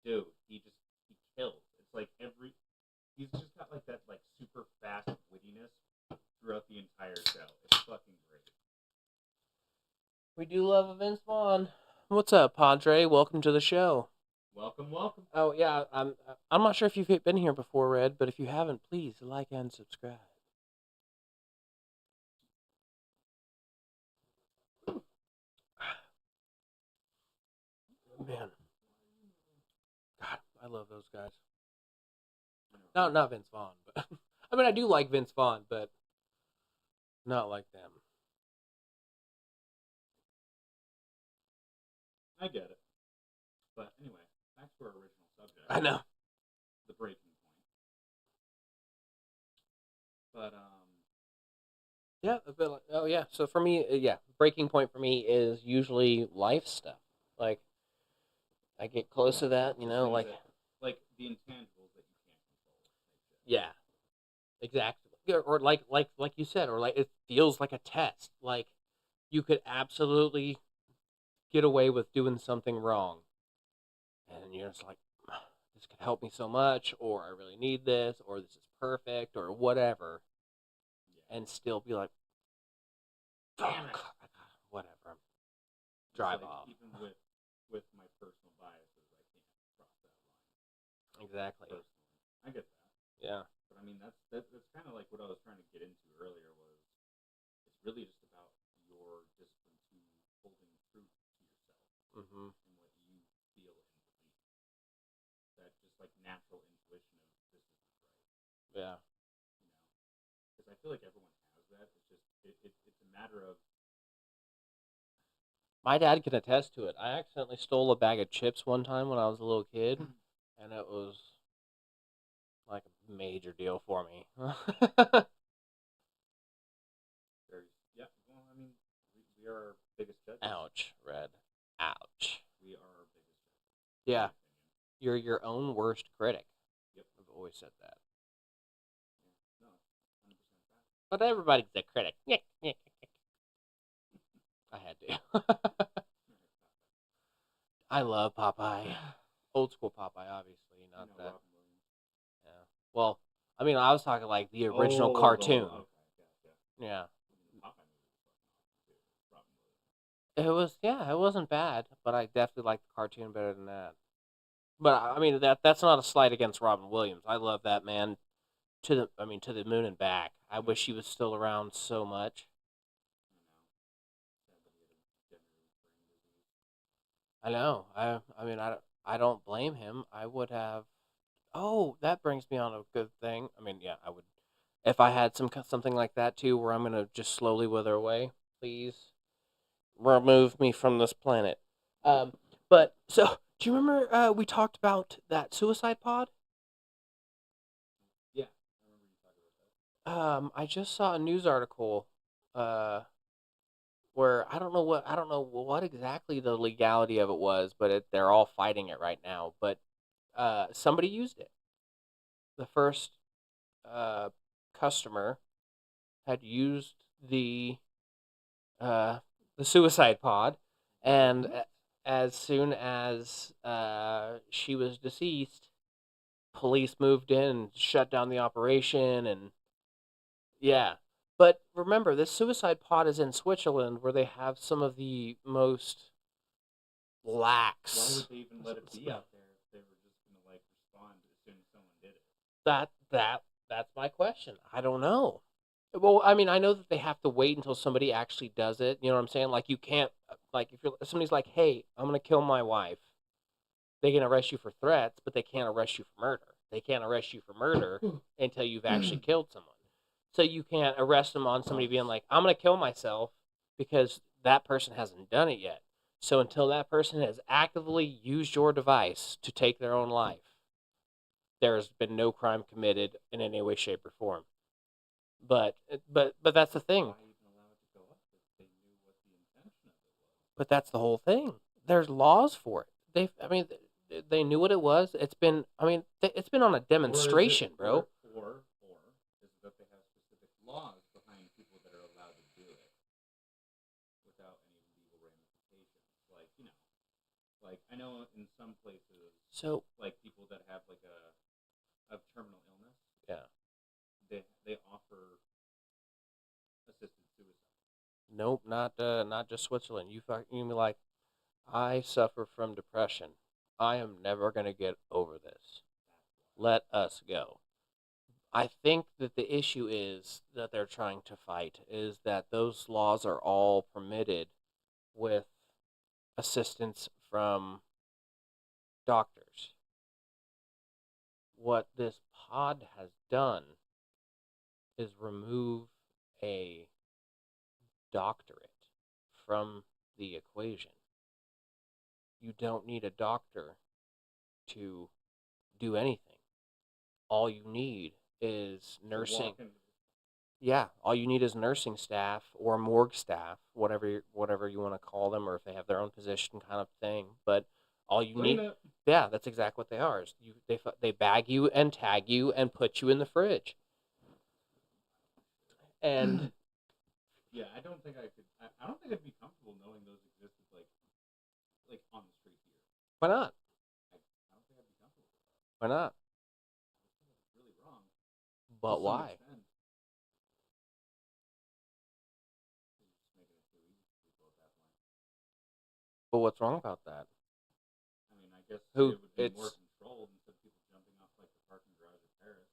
dude, he kills. It's like he's just got like that like super fast wittiness throughout the entire show. It's fucking great. We do love a Vince Vaughn. What's up, Padre? Welcome to the show. Welcome, welcome. Oh yeah, I'm not sure if you've been here before, Red, but if you haven't, please like and subscribe. Man, God, I love those guys. Not Vince Vaughn, but I mean I do like Vince Vaughn, but not like them. I get it. But anyway, back to our original subject. I know. The breaking point. But Yeah, oh yeah. So for me, yeah, breaking point for me is usually life stuff. Like I get close to that, you know, like the intangibles that you can't control. yeah, exactly. Yeah, or like you said, or like it feels like a test. Like you could absolutely get away with doing something wrong, and you're just like, this could help me so much, or I really need this, or this is perfect, or whatever, and still be like, Damn it. whatever, drive like, off. Even with my personal biases, I can't cross that line. Exactly. Personally. I get that. Yeah. But I mean, that's kind of like what I was trying to get into earlier. Was it's really just about your discipline to holding truth to yourself Mm-hmm. and what you feel and believe. That just like natural intuition of this is right. Yeah. You know, because I feel like everyone has that. It's just it's a matter of. My dad can attest to it. I accidentally stole a bag of chips one time when I was a little kid, and it was like a major deal for me. Yeah, well, I mean, we are our biggest judges. Ouch, Red. Ouch. We are our biggest judges. Yeah. You're your own worst critic. Yep. I've always said that. Yeah, no, 100% that. But everybody's a critic. I had to. I love Popeye. Old school Popeye, obviously, not that. Robin Williams. Yeah. Well, I mean, I was talking like the original cartoon. Okay, gotcha. Yeah. Popeye movie was Robin Williams. It was, yeah, it wasn't bad, but I definitely like the cartoon better than that. But I mean, that's not a slight against Robin Williams. I love that man to the moon and back. I wish he was still around so much. I know. I mean, I don't blame him. I would have. Oh, that brings me on a good thing. I mean, yeah, I would. If I had something like that too, where I'm gonna just slowly wither away, please remove me from this planet. But so do you remember we talked about that suicide pod? Yeah, I remember you talking about that. I just saw a news article. Where I don't know what exactly the legality of it was, but they're all fighting it right now. But somebody used it. The first customer had used the suicide pod, and as soon as she was deceased, police moved in and shut down the operation, and yeah. But remember, this suicide pod is in Switzerland, where they have some of the most lax. Why would they even let it be out there if they were just gonna like respond as soon as someone did it? That's my question. I don't know. Well, I mean, I know that they have to wait until somebody actually does it. You know what I'm saying? Like you can't like if somebody's like, "Hey, I'm gonna kill my wife," they can arrest you for threats, but they can't arrest you for murder. They can't arrest you for murder until you've actually killed someone. So you can't arrest them on somebody being like, "I'm gonna kill myself," because that person hasn't done it yet. So until that person has actively used your device to take their own life, there has been no crime committed in any way, shape, or form. But that's the thing. Why even allow it to go up if they knew what the intention of it was? But that's the whole thing. There's laws for it. I mean, they knew what it was. I mean, it's been on a demonstration, bro. Or is it that they have specific laws behind people that are allowed to do it without any legal ramifications? Like, like I know in some places, So like people that have like a terminal illness, yeah, they offer assisted suicide. nope, not just Switzerland. You be like, I suffer from depression. I am never gonna get over this. Let us go. I think that the issue is that they're trying to fight is that those laws are all permitted with assistance from doctors. What this pod has done is remove a doctorate from the equation. You don't need a doctor to do anything. All you need is nursing. Yeah, all you need is nursing staff or morgue staff, whatever you want to call them, or if they have their own position, kind of thing. But all you need, yeah, that's exactly what they are. Is they bag you and tag you and put you in the fridge. And yeah, I don't think I could. I don't think I'd be comfortable knowing those existed, like on the street here. why not? I don't think I'd be comfortable with that. Why not? It's really wrong. But why? But what's wrong about that? I mean, I guess Who it would be it's more controlled instead of people jumping off like the parking garage of Paris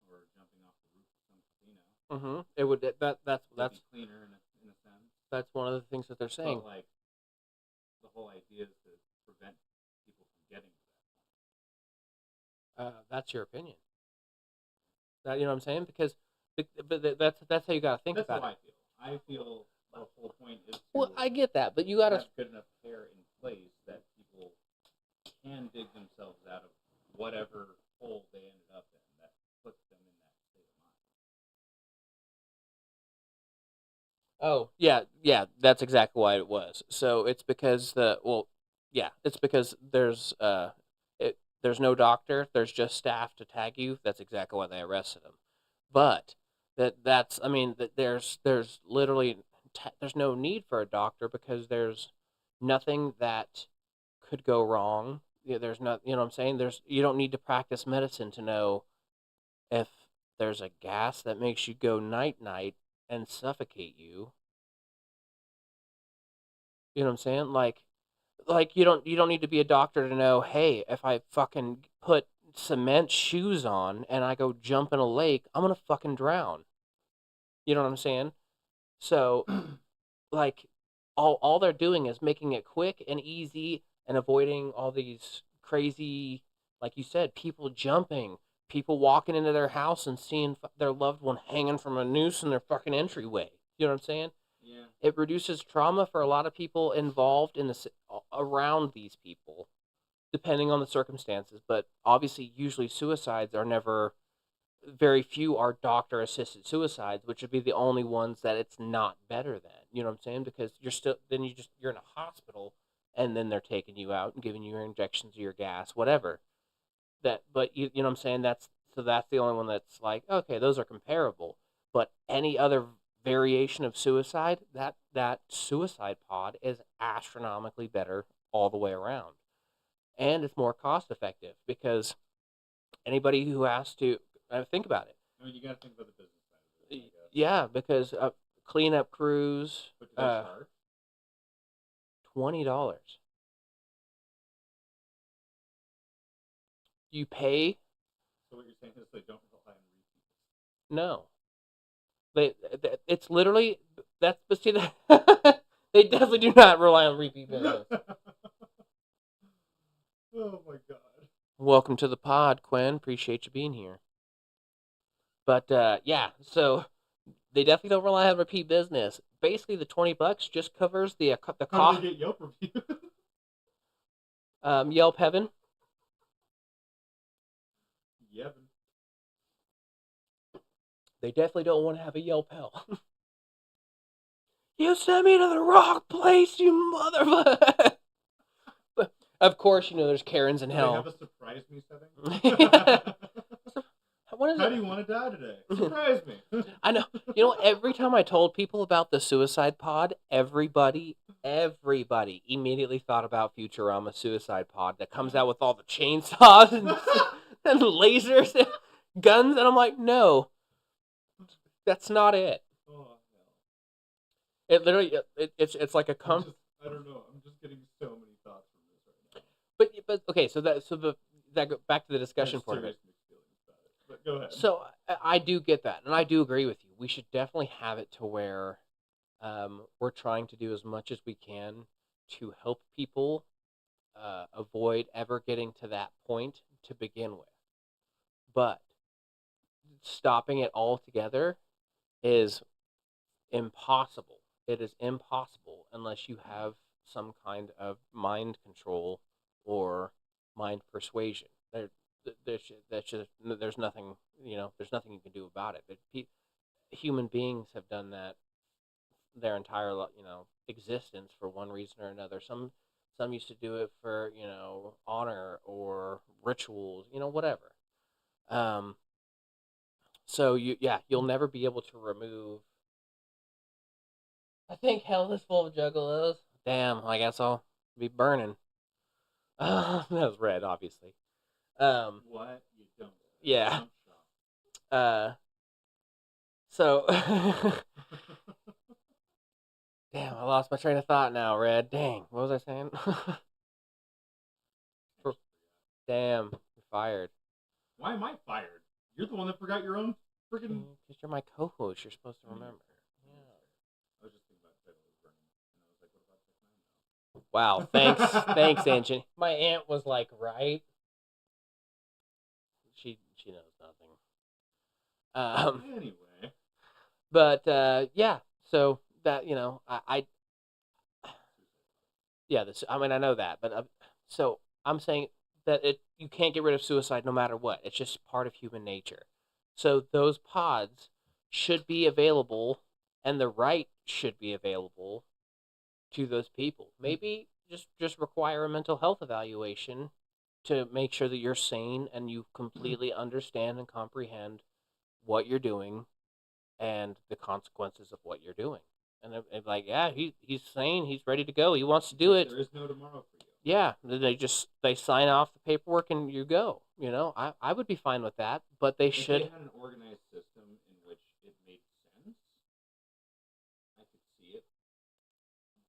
or jumping off the roof of some casino. It would that's be cleaner in a sense. That's one of the things that they're saying. But like the whole idea is to prevent people from getting to that point. That's your opinion. That you know what I'm saying? Because but that's how you got to think about it. I feel the whole point is to well, I get that, but you got to have good enough care in place that people can dig themselves out of whatever hole they ended up in that puts them in that state of mind. Oh, yeah, that's exactly why it was. So it's because it's because there's no doctor, there's just staff to tag you. That's exactly why they arrested him. But that's I mean that there's literally there's no need for a doctor because there's nothing that could go wrong. Yeah, there's not, you know what I'm saying? You don't need to practice medicine to know if there's a gas that makes you go night night and suffocate you. You know what I'm saying? Like you don't need to be a doctor to know, hey, if I fucking put cement shoes on and I go jump in a lake, I'm gonna fucking drown. You know what I'm saying? So like all they're doing is making it quick and easy and avoiding all these crazy, like you said, people jumping, people walking into their house and seeing their loved one hanging from a noose in their fucking entryway. You know what I'm saying? Yeah. It reduces trauma for a lot of people involved in around these people, depending on the circumstances. But obviously, usually suicides are never. Very few are doctor assisted suicides, which would be the only ones that it's not better than. You know what I'm saying? Because you're in a hospital, and then they're taking you out and giving you your injections of your gas, whatever. But you know what I'm saying? That's the only one that's like, okay, those are comparable. But any other variation of suicide, that suicide pod is astronomically better all the way around, and it's more cost effective because anybody who has to think about it. I mean, you got to think about the business side of it. I guess. Yeah, because cleanup crews. But do they charge? $20. You pay? So what you're saying is they don't rely on repeats. No. It's literally that's but see that they definitely do not rely on repeat business. Oh my god. Welcome to the pod, Quinn. Appreciate you being here. But yeah, so they definitely don't rely on repeat business. Basically, the $20 just covers the How do cost. they get Yelp reviews? Yelp Heaven. Yevon. They definitely don't want to have a Yelp hell. You sent me to the wrong place, you motherfucker. Of course, there's Karens in Do hell. they have a surprise me setting? What is How it? do you want to die today? Surprise me. I know. Every time I told people about the suicide pod, everybody immediately thought about Futurama Suicide Pod that comes out with all the chainsaws and lasers and guns, and I'm like, no, that's not it. Oh, It literally, it's like a I don't know. I'm just getting so many thoughts from this right now. But okay, so that go back to the discussion part of it. But go ahead. So I do get that, and I do agree with you. We should definitely have it to where we're trying to do as much as we can to help people avoid ever getting to that point to begin with. But stopping it altogether is impossible. It is impossible unless you have some kind of mind control or mind persuasion. There's nothing, there's nothing you can do about it. But human beings have done that their entire, existence for one reason or another. Some used to do it for, honor or rituals, whatever. So you'll never be able to remove. I think hell is full of juggalos. Damn, I guess I'll be burning. That was red, obviously. What? You don't. Yeah. So. Damn, I lost my train of thought now, Red. Dang, what was I saying? Damn, you're fired. Why am I fired? You're the one that forgot your own freaking. Because you're my co-host, you're supposed to remember. Yeah. I was just thinking about Title burning, and I was like, what about Wow, thanks, Ancient. My aunt was like, right? She knows nothing. Anyway. But yeah, so that I know that, but so I'm saying that you can't get rid of suicide no matter what. It's just part of human nature. So those pods should be available, and the right should be available to those people. Maybe just require a mental health evaluation to make sure that you're sane and you completely understand and comprehend what you're doing and the consequences of what you're doing. And they're like, yeah, he's sane, he's ready to go, he wants to do it. There is no tomorrow for you. Yeah, they sign off the paperwork and you go. I would be fine with that, but they should. If they had an organized system in which it made sense, I could see it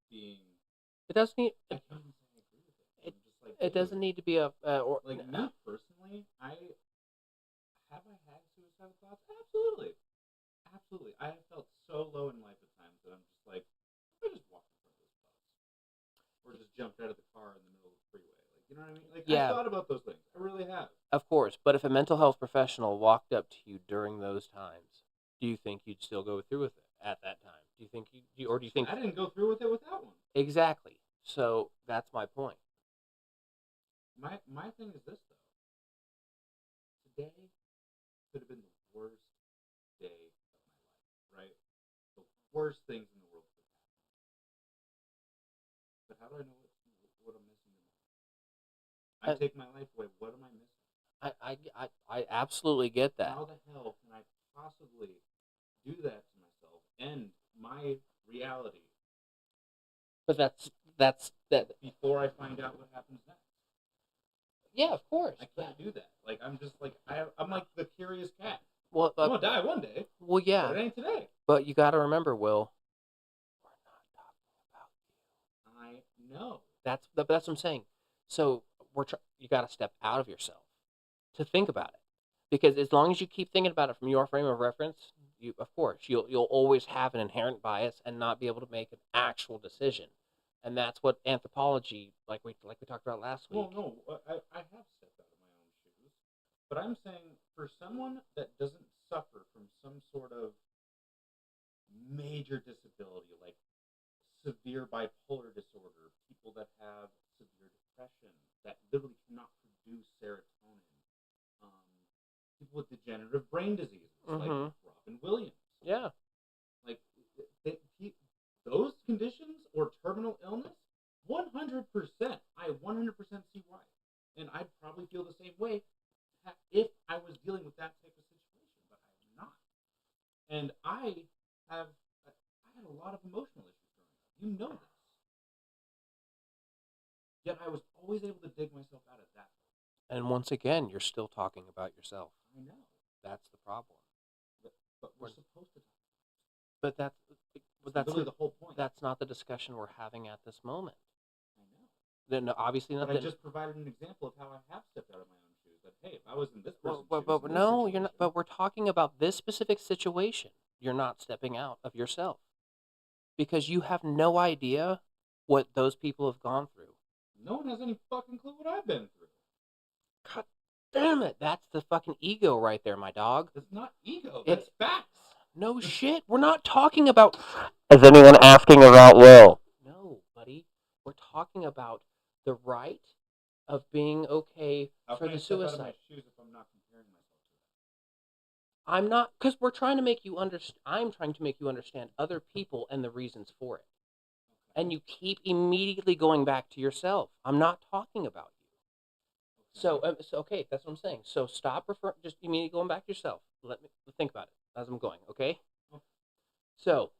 being. It doesn't need. I can't even say I agree with it. It, I'm just like, it doesn't need to be a. Like me personally, I had suicidal thoughts. Absolutely. I have felt so low in life at times that I'm just like, I just walked in front of this bus, or just jumped out of the car in the middle of the freeway. Like, you know what I mean? Like, Yeah. I thought about those things. I really have. Of course, but if a mental health professional walked up to you during those times, do you think you'd still go through with it at that time? Do you think or do you think I didn't go through with it without one? Exactly. So that's my point. My thing is this though. Today could have been the worst day of my life, right? The worst things in the world could happen. But how do I know what I'm missing tomorrow? I take my life away. What am I missing? I absolutely get that. How the hell can I possibly do that to myself and my reality? But that's before I find out what happens next. Yeah, of course. I can't do that. Like I'm just like I'm like the curious cat. Well, I'm gonna die one day. Well, yeah. But it ain't today. But you got to remember, Will. We're not talking about you. I know. That's what I'm saying. So you got to step out of yourself to think about it, because as long as you keep thinking about it from your frame of reference, of course, you'll always have an inherent bias and not be able to make an actual decision, and that's what anthropology, like we talked about last week. Well, no, I have stepped out of my own shoes, but I'm saying for someone that doesn't suffer from some sort of major disability, like severe bipolar disorder, people that have severe depression, that literally cannot produce serotonin, um, people with degenerative brain diseases, like Robin Williams. Yeah. Like, those conditions or terminal illness, 100%, I 100% see why. And I'd probably feel the same way if I was dealing with that type of situation, but I'm not. And I had a lot of emotional issues growing up. You know this. Yet I was always able to dig myself out of that. And once again, you're still talking about yourself. I know. That's the problem. But we're supposed to talk. But that's really the whole point. That's not the discussion we're having at this moment. I know. Then obviously not. But I just provided an example of how I have stepped out of my own shoes. That hey, if I was in this person's but shoes, no, you're not. But we're talking about this specific situation. You're not stepping out of yourself because you have no idea what those people have gone through. No one has any fucking clue what I've been through. God damn it! That's the fucking ego right there, my dog. It's not ego. That's facts. No shit. We're not talking about. Is anyone asking about Will? No, buddy. We're talking about the right of being okay for the suicide. Out of my shoes if I'm not comparing myself to that? I'm not, because we're trying to make you understand. I'm trying to make you understand other people and the reasons for it. Okay. And you keep immediately going back to yourself. I'm not talking about you. Okay. So okay, that's what I'm saying. So stop referring. Just immediately going back to yourself. Let me think about it as I'm going. Okay. So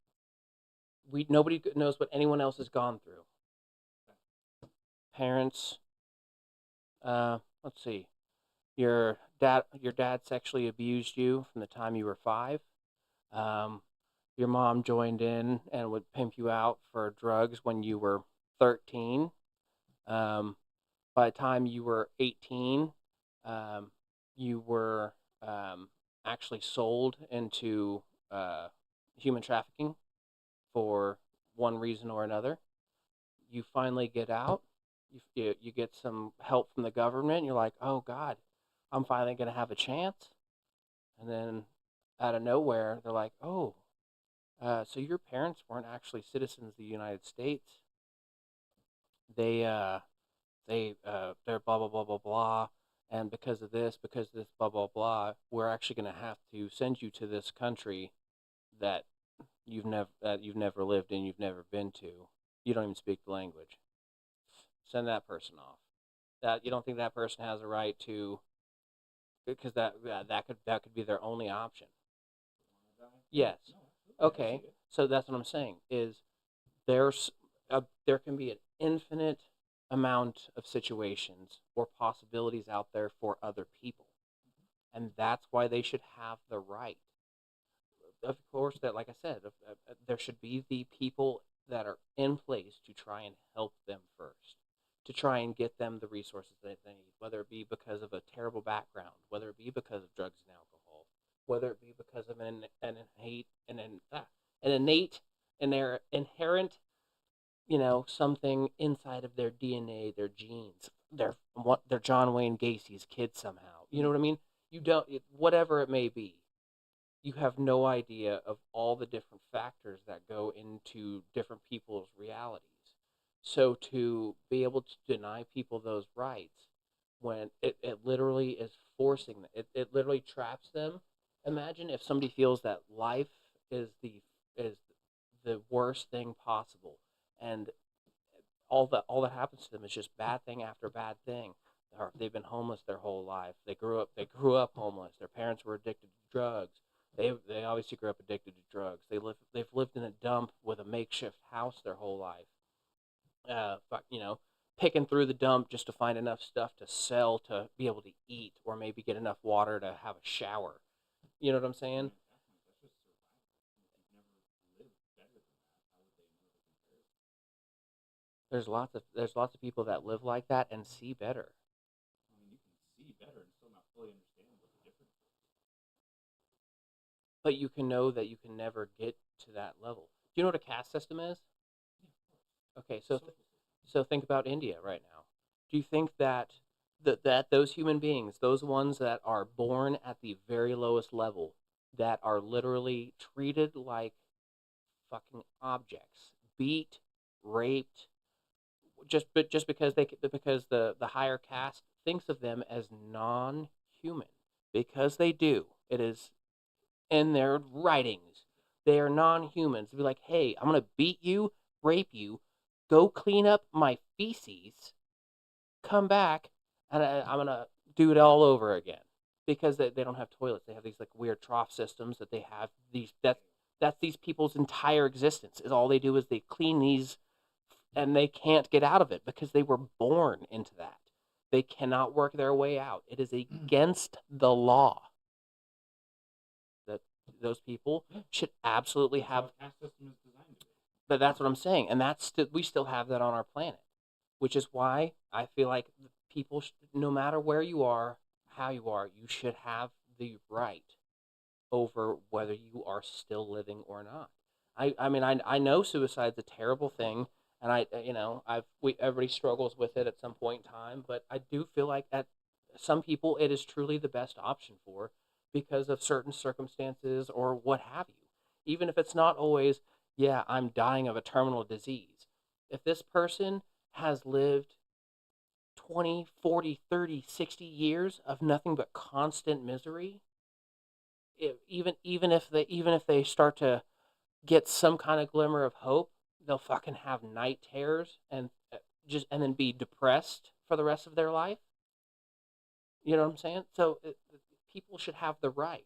nobody knows what anyone else has gone through. Parents. Let's see. Your dad sexually abused you from the time you were 5. Your mom joined in and would pimp you out for drugs when you were 13. By the time you were 18, you were actually sold into human trafficking for one reason or another. You finally get out. You get some help from the government. You're like, oh, God, I'm finally going to have a chance. And then out of nowhere, they're like, oh, so your parents weren't actually citizens of the United States. They're blah, blah, blah, blah, blah. And because of this, blah, blah, blah, we're actually going to have to send you to this country that you've never lived in, you've never been to. You don't even speak the language. Send that person off. That you don't think that person has a right to, because that could be their only option. Yes. Okay. So that's what I'm saying is there can be an infinite amount of situations or possibilities out there for other people, and that's why they should have the right. Of course, that like I said, there should be the people that are in place to try and help them first, to try and get them the resources that they need, whether it be because of a terrible background, whether it be because of drugs and alcohol, whether it be because of an innate and their inherent, something inside of their DNA, their genes, they're John Wayne Gacy's kid somehow. You know what I mean? Whatever it may be. You have no idea of all the different factors that go into different people's realities. So to be able to deny people those rights when it literally is forcing them, it literally traps them. Imagine if somebody feels that life is the worst thing possible, and all that happens to them is just bad thing after bad thing. They've been homeless their whole life. They grew up homeless. Their parents were addicted to drugs. They obviously grew up addicted to drugs. They've lived in a dump with a makeshift house their whole life. Picking through the dump just to find enough stuff to sell to be able to eat, or maybe get enough water to have a shower. You know what I'm saying? There's lots of people that live like that and see better. I mean, you can see better and still not fully understand what the difference is. but you can know that you can never get to that level. Do you know what a caste system is? Okay, so think about India right now. Do you think that that those human beings, those ones that are born at the very lowest level, that are literally treated like fucking objects, beat, raped, just because because the higher caste thinks of them as non-human, because they do. It is in their writings. They are non-humans. Be like, hey, I'm gonna beat you, rape you, go clean up my feces, come back, and I'm gonna do it all over again because they don't have toilets. They have these like weird trough systems that they have. That's these people's entire existence. Is all they do is they clean these, and they can't get out of it because they were born into that. They cannot work their way out. It is against the law that those people should absolutely have. That's how a caste system is designed to be. But that's what I'm saying, and we still have that on our planet, which is why I feel like people, no matter where you are, how you are, you should have the right over whether you are still living or not. I mean, I know suicide's a terrible thing, and everybody struggles with it at some point in time, but I do feel like at some people it is truly the best option for, because of certain circumstances or what have you. Even if it's not always, yeah, I'm dying of a terminal disease. If this person has lived 20, 40, 30, 60 years of nothing but constant misery, even if they start to get some kind of glimmer of hope, they'll fucking have night terrors and then be depressed for the rest of their life. You know what I'm saying? So people should have the right.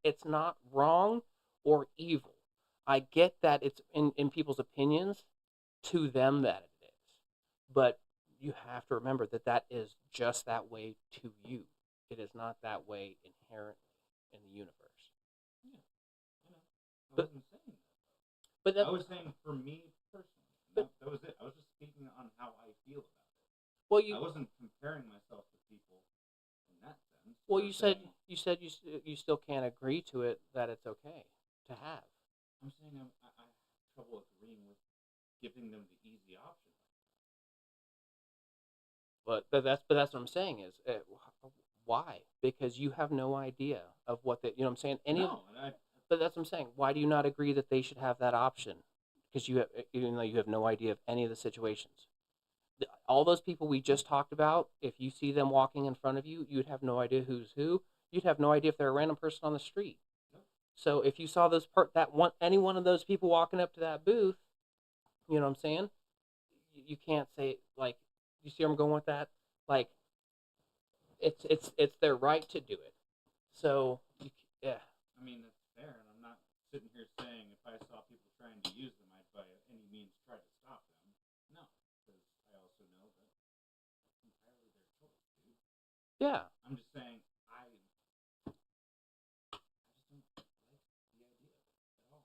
It's not wrong or evil. I get that it's in people's opinions, to them that it is, but you have to remember that that is just that way to you. It is not that way inherently in the universe. Yeah, you know, I But wasn't saying that. but that, I was saying for me personally. but That was it. I was just speaking on how I feel about it. well I you wasn't comparing myself to people in that sense. well Or you said saying, you still can't agree to it, that it's okay to have. I'm saying I have trouble agreeing with giving them the easy option. But that's what I'm saying is, why? Because you have no idea of what you know what I'm saying. No, and But that's what I'm saying. Why do you not agree that they should have that option? Because even though you have no idea of any of the situations, all those people we just talked about, if you see them walking in front of you, you'd have no idea who's who. You'd have no idea if they're a random person on the street. So if you saw any one of those people walking up to that booth, you know what I'm saying? You can't say, like, you see where I'm going with that? Like, it's their right to do it. So yeah, I mean, that's fair, and I'm not sitting here saying if I saw people trying to use them, I'd by any means try to stop them. No, because I also know that it's entirely their choice, dude. yeah, I'm just saying I just don't like the idea of it at all.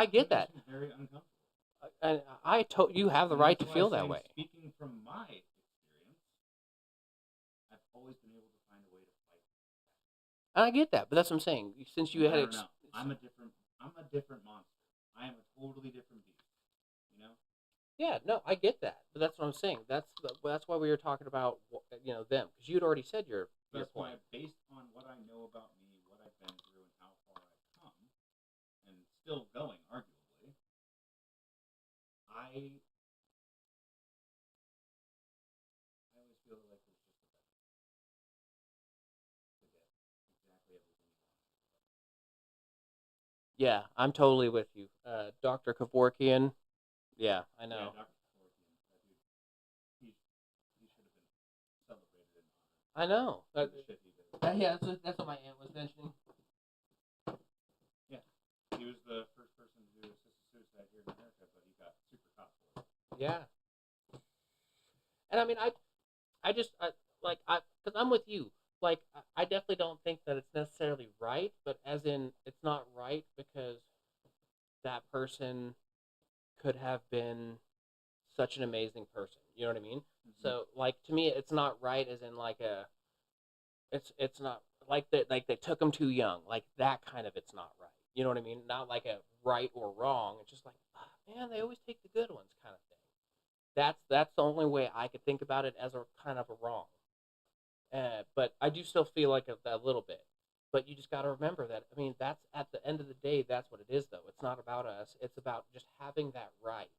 I get It that. makes me very uncomfortable. And I told you have the And right that's to why feel I'm that saying, way. speaking from my experience, I've always been able to find a way to fight. And I get that, but that's what I'm saying. Since you I had don't know. I'm a different monster. I am a totally different beast. You know? yeah, no, I get that, but that's what I'm saying. That's why we were talking about, them, because you'd already said your That's point. why, based on what I know about me, what I've been through, and how far I've come, and still going, arguably, I always feel like there's just a better to get exactly everything you want. Yeah, I'm totally with you, Dr. Kevorkian. Yeah, I Yeah, know. Dr. Kevorkian, that dude, he should have been celebrated and I know. honored for the shit he did. Yeah, that's what my aunt was mentioning. Yeah, he was the first person to do assisted suicide here in America, but he got super caught for it. Yeah, and I mean, I just because I'm with you. Like, I definitely don't think that it's necessarily right, but as in, it's not right because that person could have been such an amazing person. You know what I mean? Mm-hmm. So, like, to me, it's not right as in like it's not like they took them too young, like that kind of it's not right. You know what I mean? Not like a right or wrong. It's just like, man, they always take the good ones, kind of thing. That's the only way I could think about it as a kind of a wrong. But I do still feel like a little bit. But you just got to remember that. I mean, that's at the end of the day, that's what it is, though. It's not about us. It's about just having that right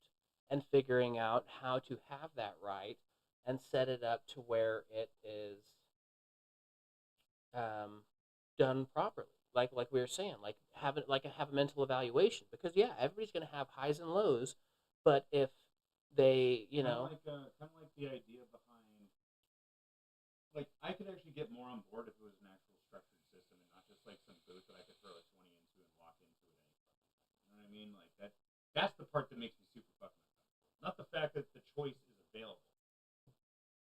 and figuring out how to have that right and set it up to where it is um, done properly. Like we were saying, like have a mental evaluation because yeah, everybody's gonna have highs and lows, but if they kind of like the idea behind, like, I could actually get more on board if it was an actual structured system and not just like some booth that I could throw a 20 into and walk into it any fucking time. You know what I mean? Like that's the part that makes me super fucking uncomfortable. Not the fact that the choice is available,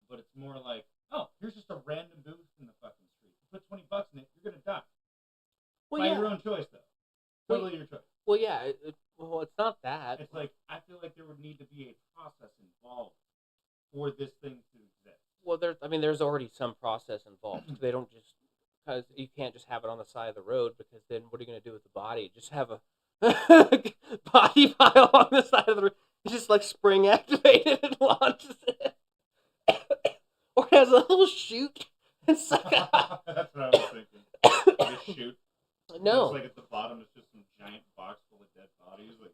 but it's more like, oh, here's just a random booth in the fucking street. You put $20 in it, you're gonna die. well By yeah your own choice, though. well, Totally your choice. well yeah well it's not that It's like I feel like there would need to be a process involved for this thing to exist. well there's already some process involved. They don't just because you can't just have it on the side of the road because then what are you gonna do with the body? Just have a body pile on the side of the road. It's just like spring activated and launches it. Or it has a little chute. It's like That's what I was thinking. This chute. no. Looks like at the bottom it's just some giant box full of dead bodies. Like,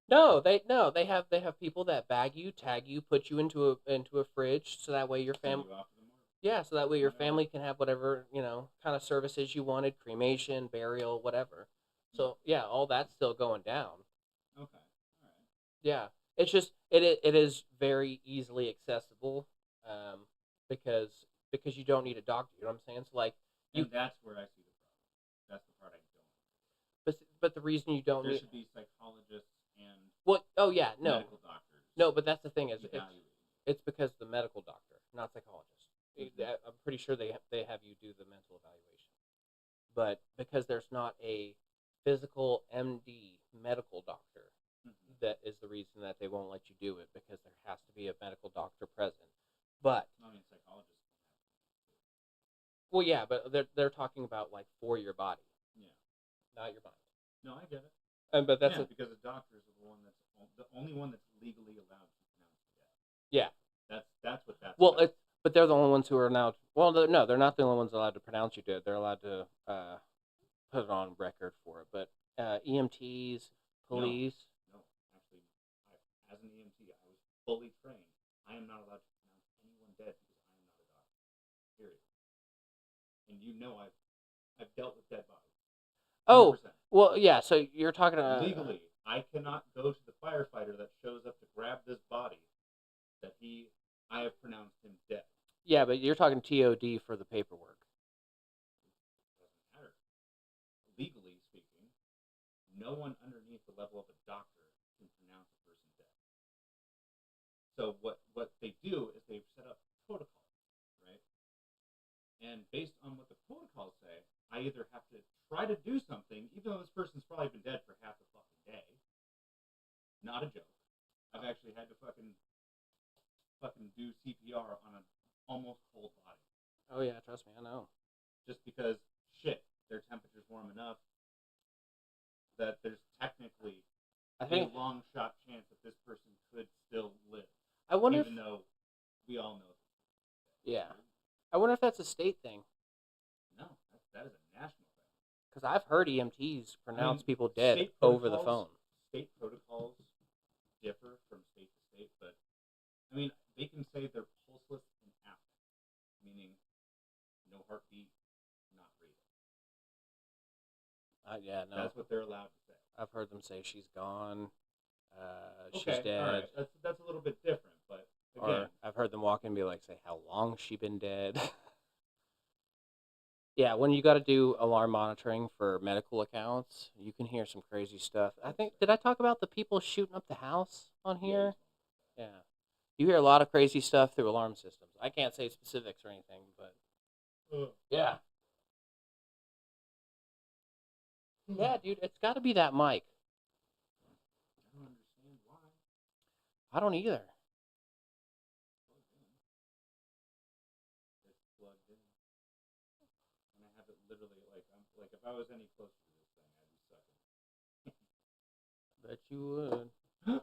No, they have people that bag you, tag you, put you into a fridge, so that way your send family you off to the morgue. yeah, so that way your family can have whatever kind of services you wanted, cremation, burial, whatever. So yeah, all that's still going down. Okay. All right. Yeah, it's just it is very easily accessible, um, because you don't need a doctor. You know what I'm saying? So like you, And that's where I see the problem. That's the part I don't. but the reason you don't There need should be psychologists and what? Oh yeah, no, medical doctors. no, but that's the thing is evaluating. it's because the medical doctor, not psychologist. I'm pretty sure they have you do the mental evaluation, but because there's not a physical MD medical doctor, that is the reason that they won't let you do it because there has to be a medical doctor present. But I mean, psychologists. well, yeah, but they're talking about like for your body, Yeah. not your mind. No, I get it. But that's because the doctors are the only one that's legally allowed to pronounce the death. yeah. That's what that's Well, about. but they're the only ones who are now. Well, no, they're not the only ones allowed to pronounce you dead. They're allowed to put it on record for it. But EMTs, police. No, actually, as an EMT, I was fully trained. I am not allowed to pronounce anyone dead because I am not a doctor. Period. And I've dealt with dead bodies. 100%. Oh, well, yeah. So you're talking legally, I cannot go to the firefighter that shows up to grab this body that I have pronounced him dead. Yeah, but you're talking TOD for the paperwork. It doesn't matter. Legally speaking, no one underneath the level of a doctor can pronounce a person dead. So what they do is they've set up protocols, right? And based on what the protocols say, I either have to try to do something, even though this person's probably been dead for half the fucking day. Not a joke. I've actually had to fucking do CPR on an almost cold body. Oh yeah, trust me, I know. Just because their temperature's warm enough that there's technically a long shot chance that this person could still live. I wonder even though we all know. Yeah. I wonder if that's a state thing. No, that is a national thing. Because I've heard EMTs pronounce people dead over the phone. State protocols differ from state to state, but I mean, they can say they're pulseless and apnea, meaning no heartbeat, not breathing. Yeah, no. That's what they're allowed to say. I've heard them say she's gone, Okay, she's dead. all right. That's a little bit different, but again, or I've heard them walk in and be like, say, how long she been dead? Yeah, when you got to do alarm monitoring for medical accounts, you can hear some crazy stuff. Did I talk about the people shooting up the house on here? Yeah. You hear a lot of crazy stuff through alarm systems. I can't say specifics or anything, but yeah. Yeah, dude, it's got to be that mic. I don't understand why. I don't either. It's plugged in. And I have it Like if I was any closer to this thing, I'd be sucking. Bet you would.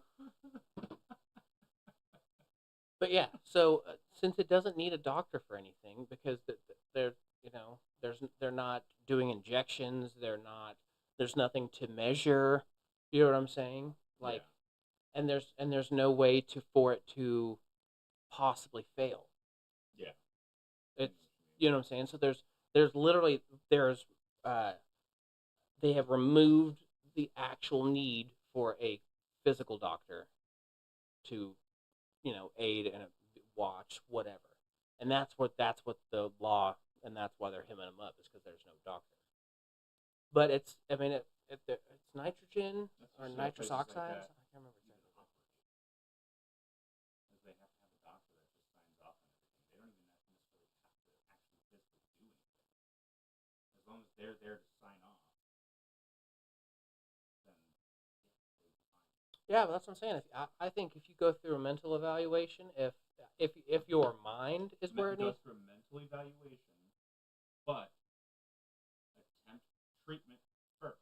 But yeah, so since it doesn't need a doctor for anything, because they're they're not doing injections, there's nothing to measure. You know what I'm saying? Yeah. Like, and there's no way for it to possibly fail. Yeah. It's you know what I'm saying. So there's literally there's uh they have removed the actual need for a physical doctor to aid and watch whatever, and that's what the law, and that's why they're hemming them up, is because there's no doctor. But it's I mean it's nitrogen or nitrous oxides. I can't remember exactly. Because they have to have a doctor that just signs off on everything. They don't even necessarily have to actually physically do anything. As long as they're there to sign off, then yeah, they'll be fine. Yeah, but that's what I'm saying. I think if you go through a mental evaluation, if your mind is where it Go needs. through a mental evaluation, but attempt treatment first.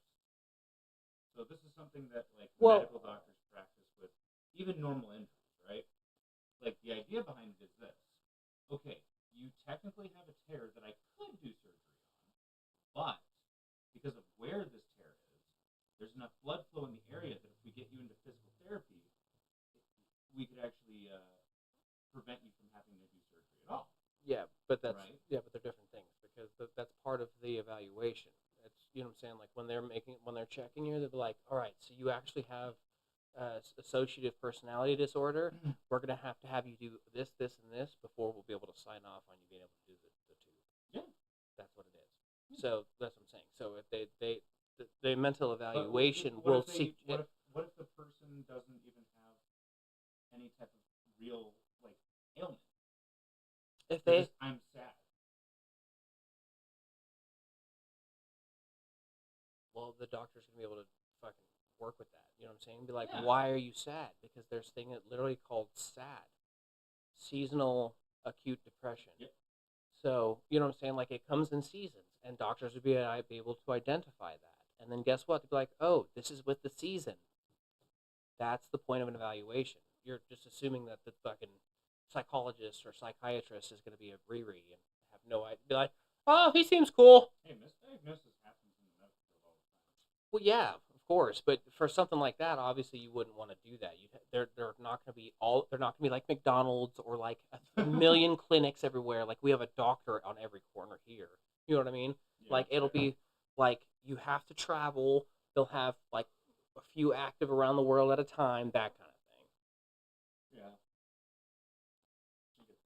So this is something that like Well, medical doctors practice with even normal injuries, right? Like the idea behind it is this. Okay, you technically have a tear that I could do surgery on, but because of where this tear is, there's enough blood flow in the area that if we get you into physical therapy, we could actually prevent you from having to do surgery at all. yeah, but that's Right. yeah, but they're different things, because that's part of the evaluation. It's what I'm saying. Like when they're checking you, they're like, all right, so you actually have associative personality disorder. We're gonna have to have you do this, this, and this before we'll be able to sign off on you being able to do the two. Yeah. That's what it is. So that's what I'm saying. So if the mental But evaluation what will if see what if the person doesn't even have any type of real like ailment? if They're they just, I'm sad. well, the doctor's gonna be able to fucking work with that. You know what I'm saying? Be like, Yeah. why are you sad? Because there's thing that literally called SAD, seasonal acute depression. Yep. So you know what I'm saying? Like it comes in seasons, and doctors would be able to identify that. And then guess what? They'd be like, oh, this is with the season. That's the point of an evaluation. You're just assuming that the fucking psychologist or psychiatrist is going to be a Riri and have no idea. Be like, oh, he seems cool. Hey, misdiagnosis happens in the medical field all the time. Well, yeah, of course, but for something like that, obviously you wouldn't want to do that. They're not going to be all. They're not going to be like McDonald's or like a million clinics everywhere. Like we have a doctor on every corner here. You know what I mean? Yeah, Like it'll be like you have to travel. They'll have like a few active around the world at a time. That kind of thing. yeah. I get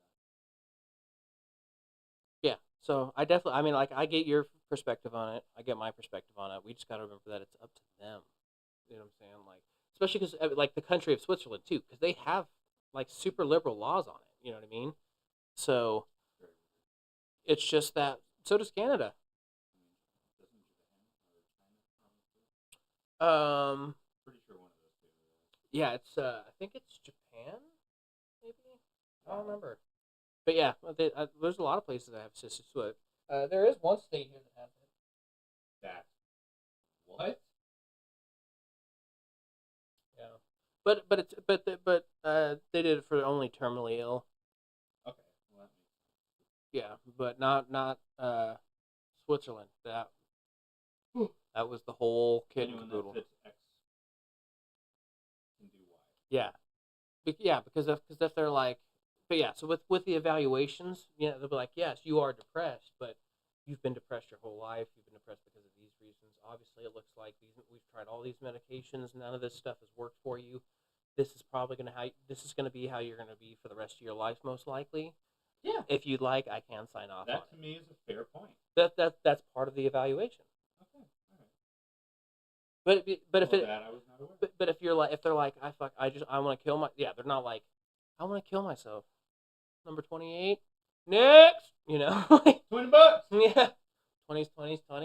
that. Yeah. So I mean, like I get your perspective on it. I get my perspective on it. We just got to remember that it's up to them. You know what I'm saying? Like, especially because like the country of Switzerland too, because they have like super liberal laws on it. You know what I mean? So Very weird. it's just that. So does Canada. I mean, doesn't Japan or China Um. pretty sure one of those two. Yeah. It's. I think it's Japan. Maybe. I don't remember. But yeah, there's a lot of places that have assisted suicide. There is one state here that has it. That what? Yeah. But they did it for only terminally ill. Okay, well that makes sense. Yeah, but not Switzerland. That was the whole kid and Anyone caboodle. that fits X can do Y. Yeah, because if they're like, but yeah, so with the evaluations, they'll be like, yes, you are depressed, but you've been depressed your whole life. You've been depressed because of these reasons. Obviously, it looks like we've tried all these medications. None of this stuff has worked for you. This is gonna be how you're gonna be for the rest of your life, most likely. Yeah. If you'd like, I can sign off on That it. to me is a fair point. That's part of the evaluation. Okay, all right. But if Well, it that I was not aware. but if they're like I want to kill my they're not like I want to kill myself. Number 28. Next, like, $20. yeah, 20s. I'll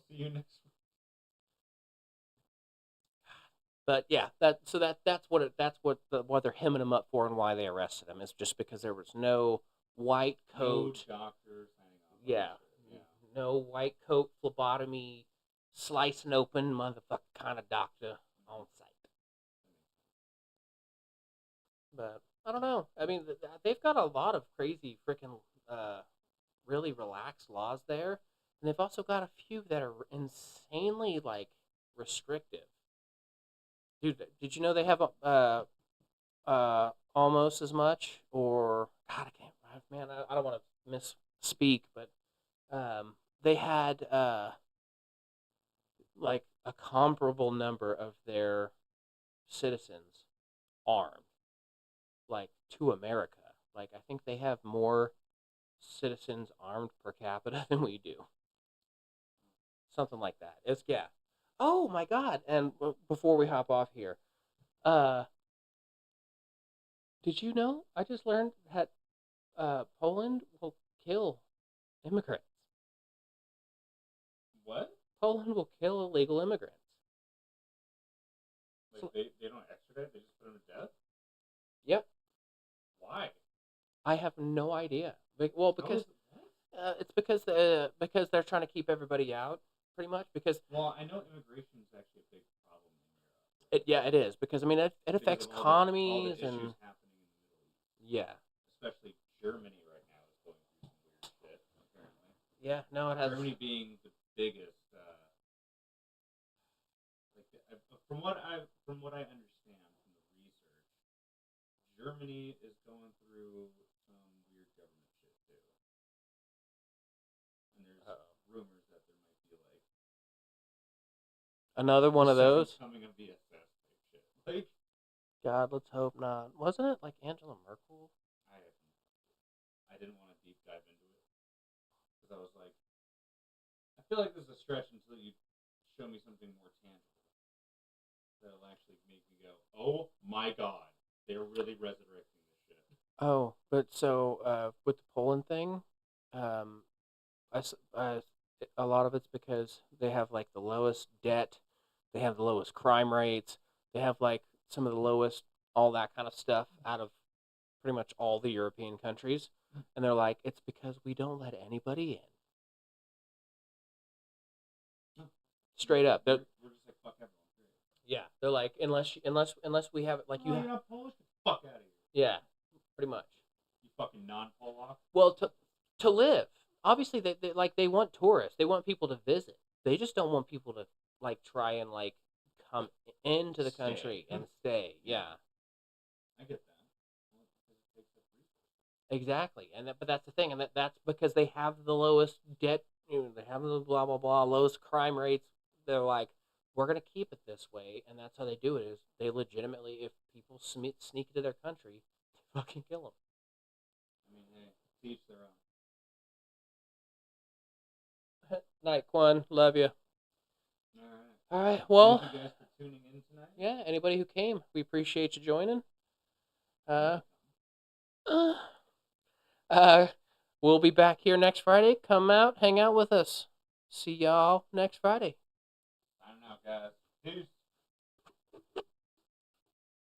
see you next week. But yeah, that's what they're hemming him up for, and why they arrested him is just because there was no white coat. No doctor signing off. Yeah, Yeah. no white coat phlebotomy, slicing open motherfucker kind of doctor on site. But I don't know. I mean, they've got a lot of crazy freaking really relaxed laws there, and they've also got a few that are insanely like restrictive. Dude, did you know they have almost as much, or God, I can't, man, I don't want to misspeak, but they had like a comparable number of their citizens armed, like to America. Like I think they have more citizens armed per capita than we do. Something like that. It's yeah. Oh my God! And before we hop off here, uh, did you know? I just learned that Poland will kill immigrants. What? Poland will kill illegal immigrants. Like they don't extradite? They just put them to death? Yep. Why? I have no idea. Well, because What? it's because they're trying to keep everybody out, pretty much. Because Well, I know immigration is actually a big problem in Europe. it is because I mean it Because affects of all economies the and issues happening in the Middle East. yeah, Especially Germany right now is going through some weird shit, apparently. yeah. No, it has. Germany being the biggest, from what I understand from the research, Germany is going through some weird government shit too, and there's rumors that there might be like Another one of second those. coming of the SS type shit. Like, God, let's hope not. Wasn't it like Angela Merkel? I didn't want to deep dive into it because I was like, I feel like this is a stretch until you show me something more tangible that'll actually make me go, oh my God, they're really resurrecting this shit. Oh, but so with the Poland thing, um, a lot of it's because they have like the lowest debt, they have the lowest crime rates, they have like some of the lowest all that kind of stuff out of pretty much all the European countries, and they're like, it's because we don't let anybody in. Straight up, we're just like fuck everyone. yeah, they're like unless we have it like you're not Polish, get the fuck out of here. yeah, pretty much. You fucking non-Polak. Well, to live, obviously they want tourists, they want people to visit. They just don't want people to like try and like come into the country and stay. Yeah, I get that. exactly. But that's the thing, and that's because they have the lowest debt. They have the blah blah blah lowest crime rates. They're like, we're gonna keep it this way, and that's how they do it. Is they legitimately, if people sneak into their country, they fucking kill them. I mean, hey, teach their own. Night, Quan. Love you. All right. Well, thank you guys for tuning in tonight. Yeah, anybody who came, we appreciate you joining. We'll be back here next Friday. Come out, hang out with us. See y'all next Friday. I don't know, guys. Peace.